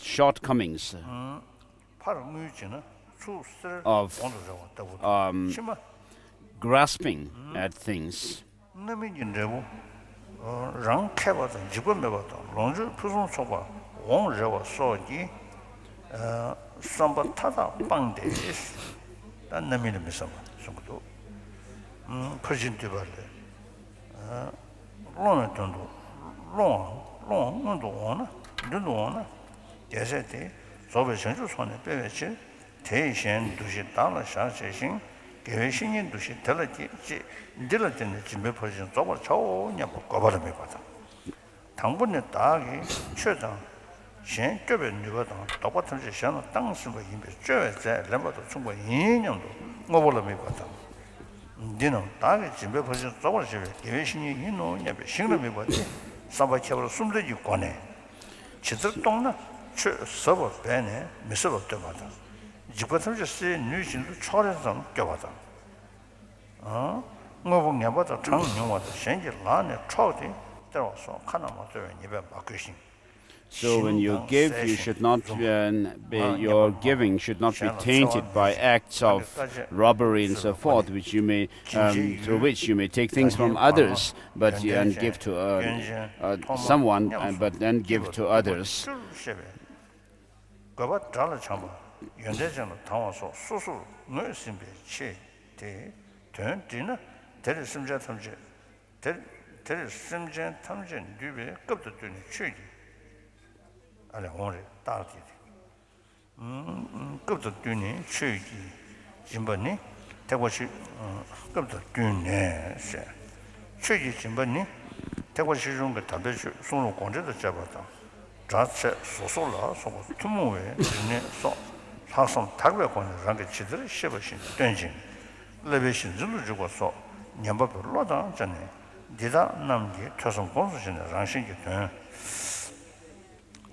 B: shortcomings of grasping at things.
A: 롱롱롱도 르노나 대세대 소배 전주 손에 빼외치 대신 도시 달라 샤세신 계획신인 도시 달라지 들었던 집에 퍼진 저거 저냐 거버려 봐다 당분에 딱이 최장 先这边那个当，到我同时想到当时我因为这在那么多中国营养多，我不能没把当。你能大概准备不是早了些，因为新年一弄也别新了没把的，上班去了送的就过来，其实东呢，去什么白呢，没什么对吧的，一个同是女性都吵的上对吧的，啊，我不眼把它常用我的，现在哪呢吵的，在我说看到我这边你别把贵心。
B: So when you give, you should not your giving should not be tainted by acts of robbery and so forth, which you may through which you may take things from others, but and give to someone, but then give to others.
A: 알아 오늘 따르지 급도 뛰니 최기 진번니 대고시 급도 뛰네 세 최기 진번니 대고시 중에 담배주 송로 공제도 잡았다 자체 소소라 소고 투모에 네 소 사선 다르게 권을 게 지들 씹으신 된진 레베신 줄을 주고서 냠바별로다 전에 디다 남기 초선 공수신의 랑신기 된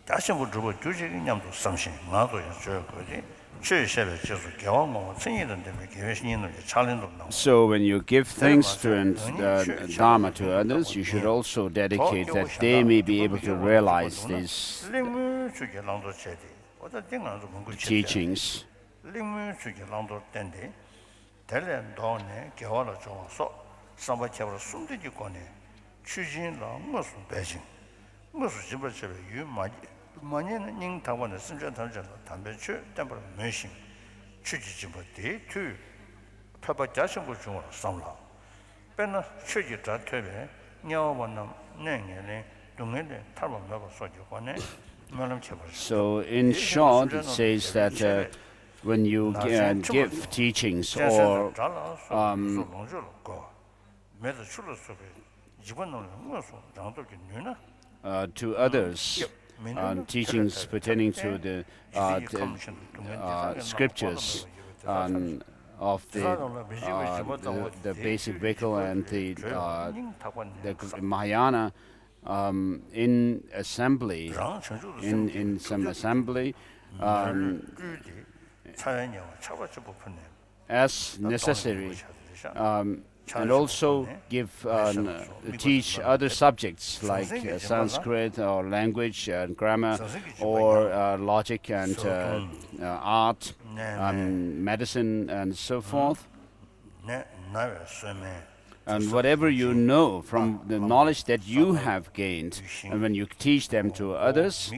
A: 다시 뭐 주고 주직이 냠도 상신 나도 저 거지 최세배就是경험 생이던데 계획신이는 찰린도 나오.
B: So when you give things to Dharma to others, you should also dedicate that they may be able to realize these teachings.
A: 만년 닝 타고는 순전한전 담배추 담벌 매신 취지지부터 투 표바자신 중으로 삼라 배는 취지자 퇴배 녀원은 내년에 동네에 탈범 먹어 소지고네 말음 쳐버.
B: So in short it says that when you give teachings or to others teachings pertaining to the scriptures of the basic vehicle and the Mahayana in assembly, in some assembly, as necessary, and also teach other subjects like Sanskrit or language and grammar or logic and art, medicine and so forth. And whatever you know from the knowledge that you have gained, and when you teach them to others,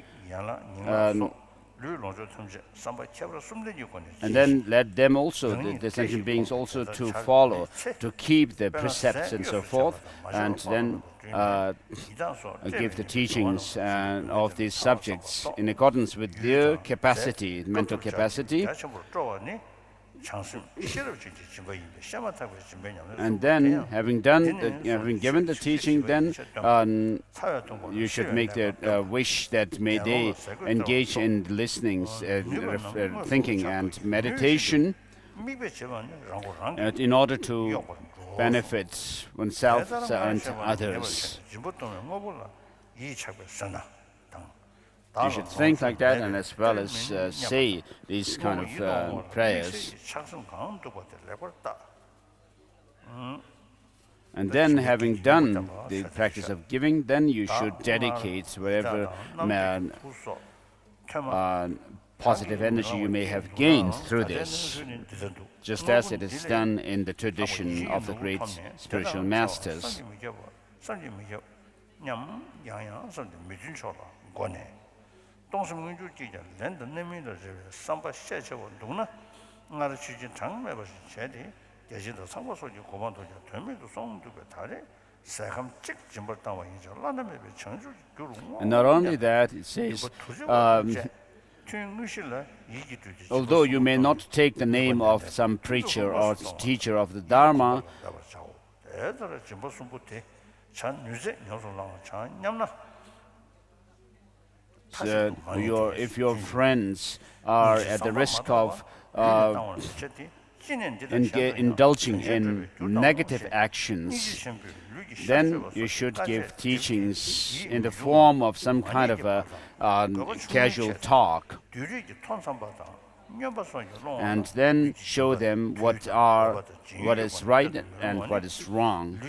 B: and then let them also, the sentient beings also to follow, to keep the precepts and so forth, and then give the teachings of these subjects in accordance with their capacity, mental capacity. And then, having given the teaching, then you should make the wish that may they engage in listening, thinking, and meditation, in order to benefit oneself and others. You should think like that, and as well as say these kind of prayers. And then, having done the practice of giving, then you should dedicate whatever positive energy you may have gained through this, just as it is done in the tradition of the great spiritual masters. And not only that, it says, although you may not take the name of some preacher or teacher of the Dharma, if your friends are at the risk of indulging in negative actions, then you should give teachings in the form of some kind of a casual talk, and then show them what is right and what is wrong.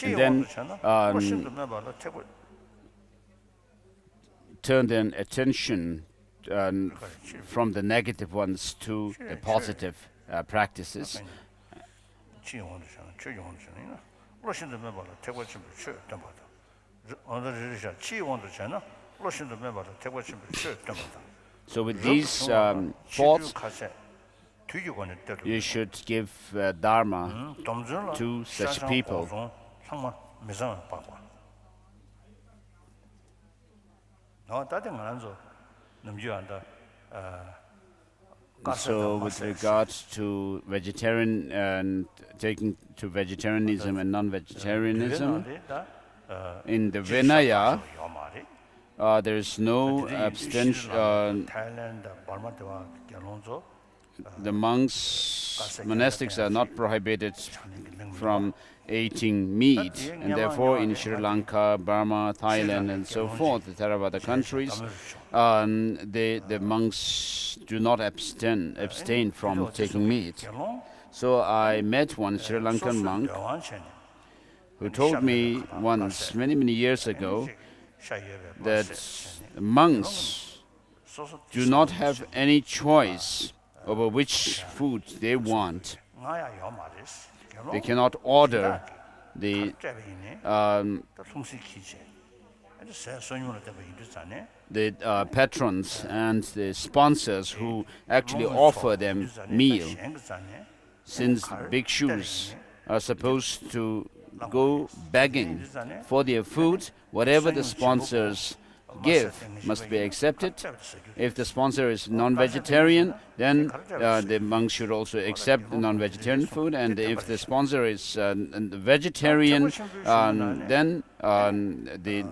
B: And then turn their attention from the negative ones to the positive practices. So with these thoughts, you should give Dharma to such people. So with regards to vegetarian and taking to vegetarianism and non-vegetarianism, in the Vinaya, there is no abstention. The monks, monastics are not prohibited from eating meat, and therefore in Sri Lanka, Burma, Thailand, and so forth, the Theravada countries, the monks do not abstain from taking meat. So I met one Sri Lankan monk who told me once, many years ago, that monks do not have any choice over which food they want. They cannot order the patrons and the sponsors who actually offer them meal. Since bhikshus are supposed to go begging for their food, whatever the sponsors give must be accepted. If the sponsor is non-vegetarian, then the monks should also accept the non-vegetarian food, and if the sponsor is vegetarian, then the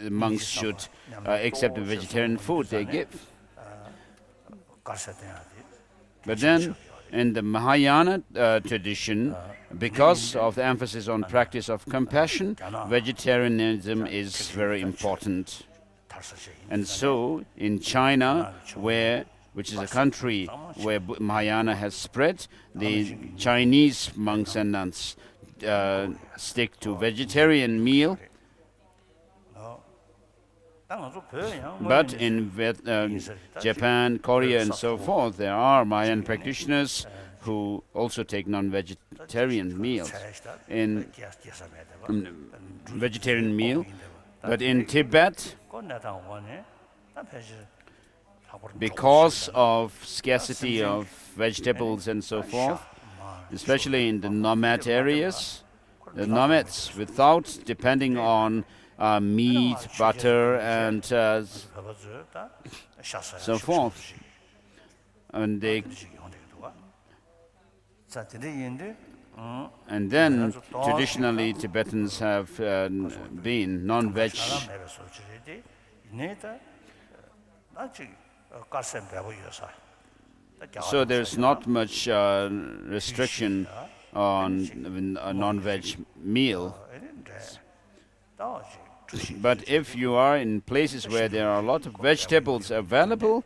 B: monks should accept the vegetarian food they give. But then in the Mahayana tradition, because of the emphasis on practice of compassion, vegetarianism is very important. And so in China, which is a country where Mahayana has spread, the Chinese monks and nuns stick to vegetarian meal. But in Japan, Korea, and so forth, there are Mayan practitioners who also take non-vegetarian meals, in vegetarian meal. But in Tibet, because of scarcity of vegetables and so forth, especially in the nomad areas, the nomads, without depending on meat, butter, and so forth, and then traditionally Tibetans have been non-veg. So there's not much restriction on a non-veg meal. But if you are in places where there are a lot of vegetables available,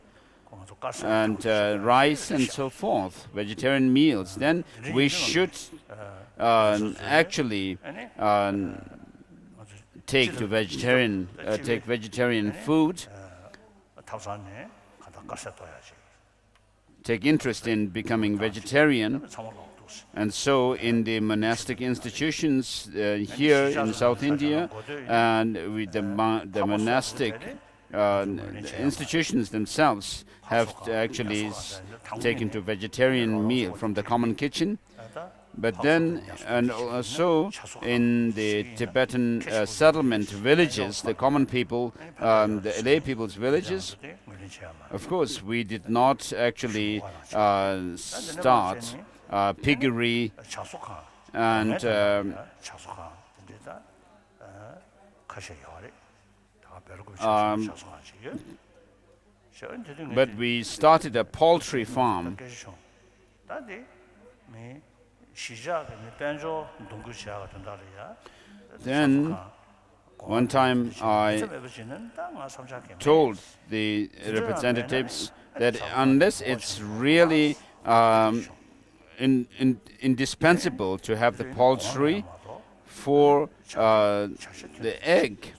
B: and rice and so forth, vegetarian meals, then we should actually take vegetarian food, take interest in becoming vegetarian. And so in the monastic institutions here in South India, and with the monastic institutions themselves have actually taken to vegetarian meal from the common kitchen. But then, and also in the Tibetan settlement villages, the common people, the lay people's villages, of course, we did not actually start piggery and but we started a poultry farm. Then one time I told the representatives that unless it's really indispensable to have the poultry for the egg,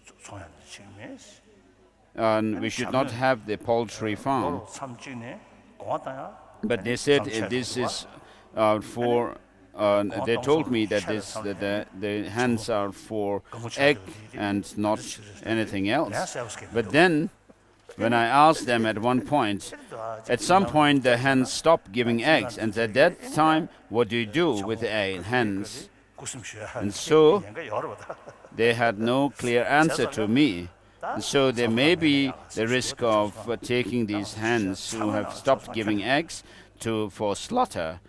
B: and we should not have the poultry farm. But they said this is for. They told me that the hens are for egg and not anything else. But then, when I asked them at one point, at some point the hens stopped giving eggs, and at that time, what do you do with the hens? And so they had no clear answer to me. So there may be the risk of taking these hens who have stopped giving eggs for slaughter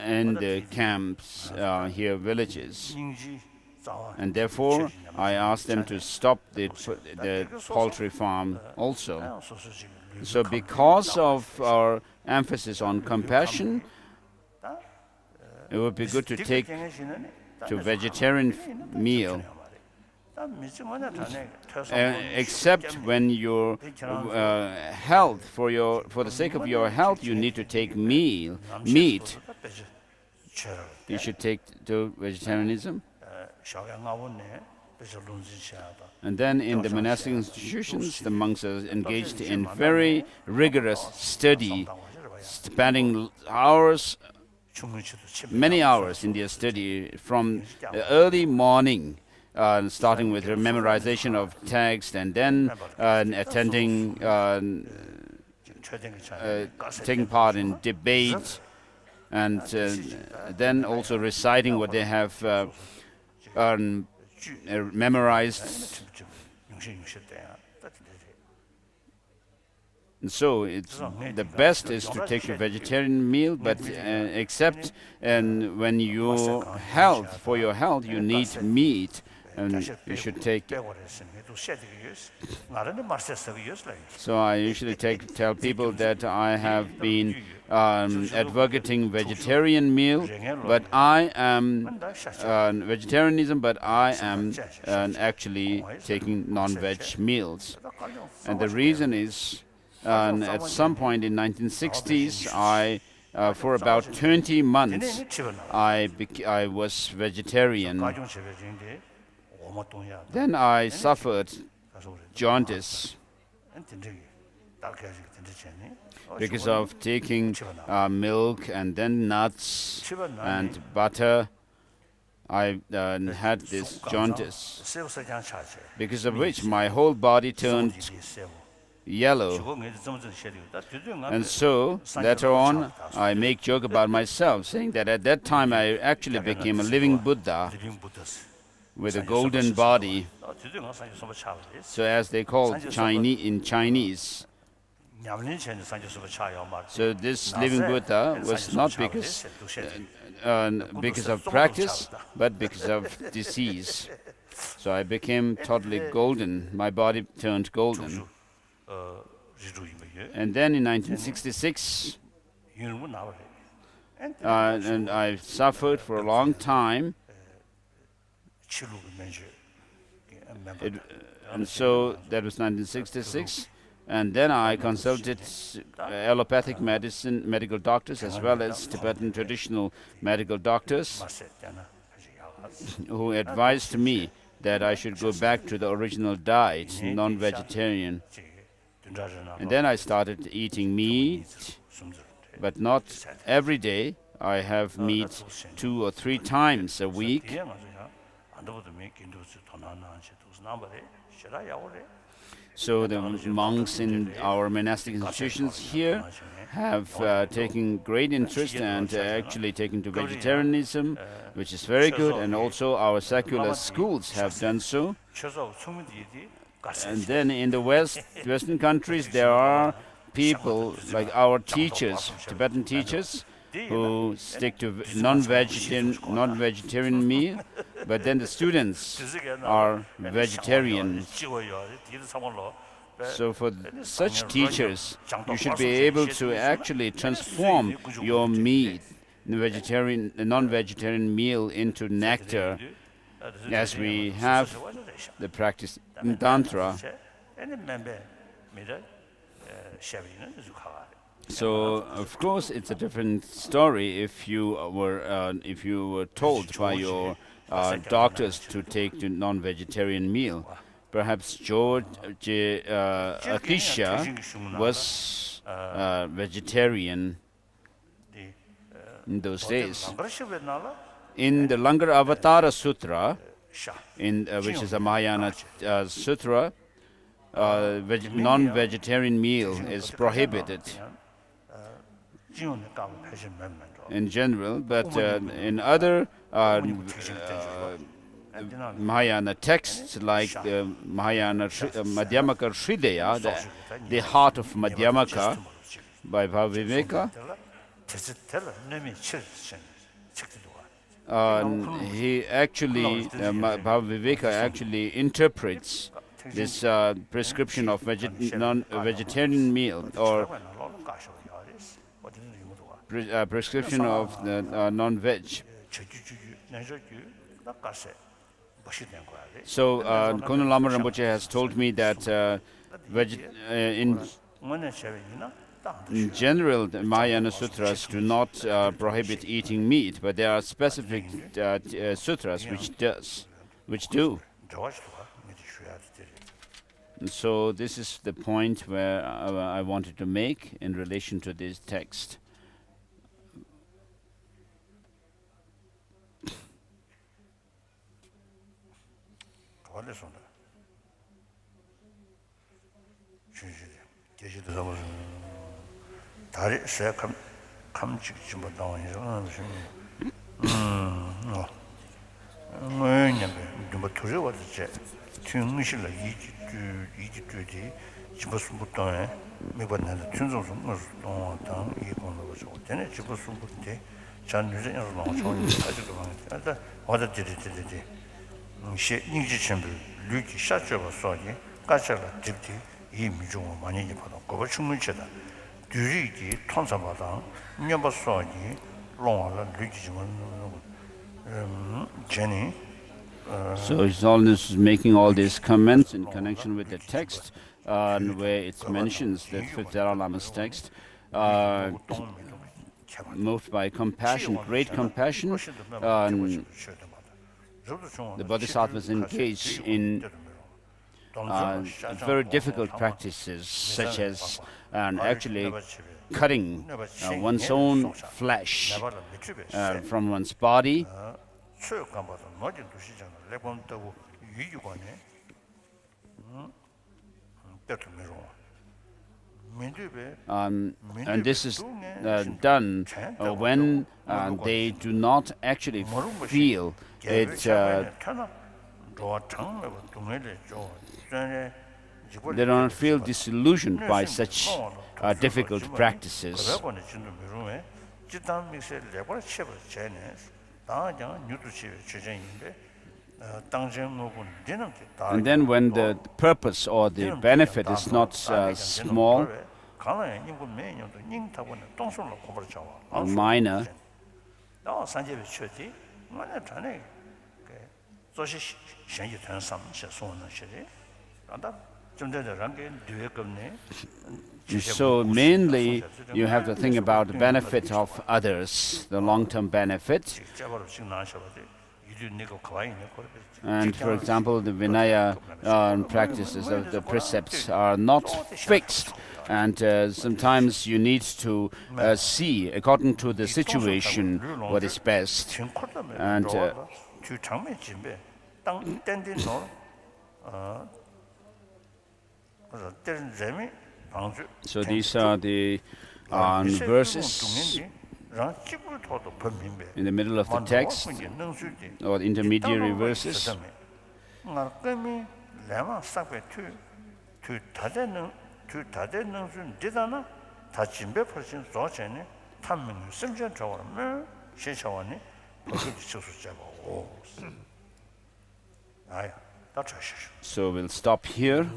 B: in the camps here, villages. And therefore, I asked them to stop the poultry farm also. So because of our emphasis on compassion, it would be good to take to vegetarian meal. Except when your health, for the sake of your health, you need to take meat. You should take to vegetarianism. And then in the monastic institutions, the monks are engaged in very rigorous study, spending hours, many hours in their study from early morning. Starting with the memorization of text, and then attending, taking part in debate, and then also reciting what they have memorized. And so the best is to take a vegetarian meal, but except when for your health, you need meat. And you should take. So I usually tell people that I have been advocating vegetarian meal, but I am vegetarianism, but I am actually taking non-veg meals. And the reason is, at some point in 1960s, for about 20 months, I was vegetarian. Then I suffered jaundice because of taking milk and then nuts and butter. I had this jaundice, because of which my whole body turned yellow. And so later on, I make joke about myself, saying that at that time I actually became a living Buddha with a golden body. So as they call in Chinese. So this living Buddha was not because of practice, but because of disease. So I became totally golden. My body turned golden. And then in 1966, and I suffered for a long time. And so that was 1966, and then I consulted allopathic medical doctors, as well as Tibetan traditional medical doctors, who advised me that I should go back to the original diet, non-vegetarian. And then I started eating meat, but not every day. I have meat 2 or 3 times a week. So the monks in our monastic institutions here have taken great interest and actually taken to vegetarianism, which is very good, and also our secular schools have done so. And then in the Western countries, there are people like our teachers, Tibetan teachers, who stick to non-vegetarian meal, but then the students are vegetarian. So for such teachers, you should be able to actually transform your meat, the non-vegetarian meal, into nectar, as we have the practice in Tantra. So of course it's a different story if you were told by your doctors to take the non-vegetarian meal. Perhaps George Akisha was vegetarian in those days. In the Langar Avatara Sutra, which is a Mahayana sutra, non-vegetarian meal is prohibited in general, but in other Mahayana texts like Mahayana Madhyamaka Sridaya, the heart of Madhyamaka by Bhaviveka, he actually, Bhaviveka actually interprets this prescription of non-vegetarian meal, or prescription of the non-veg. So Kono Lama Rinpoche has told me that in general, the Mahayana sutras do not prohibit eating meat, but there are specific sutras which do. And so this is the point where I wanted to make in relation to this text. So His Holiness is making all these comments in connection with the text, where it mentions that fifth Dalai Lama's text, moved by compassion, great compassion, the Bodhisattvas engage in very difficult practices, such as actually cutting one's own flesh from one's body. And this is done when they do not actually feel it. They don't feel disillusioned by such difficult practices. And then when the purpose or the benefit is not small or minor, so mainly you have to think about the benefit of others, the long-term benefit. And for example, the Vinaya practices of the precepts are not fixed, and sometimes you need to see, according to the situation, what is best. And
A: 그래서 때는 재미 방주.
B: So these are the verses in the middle of the text, or the intermediary verses. So we'll stop here.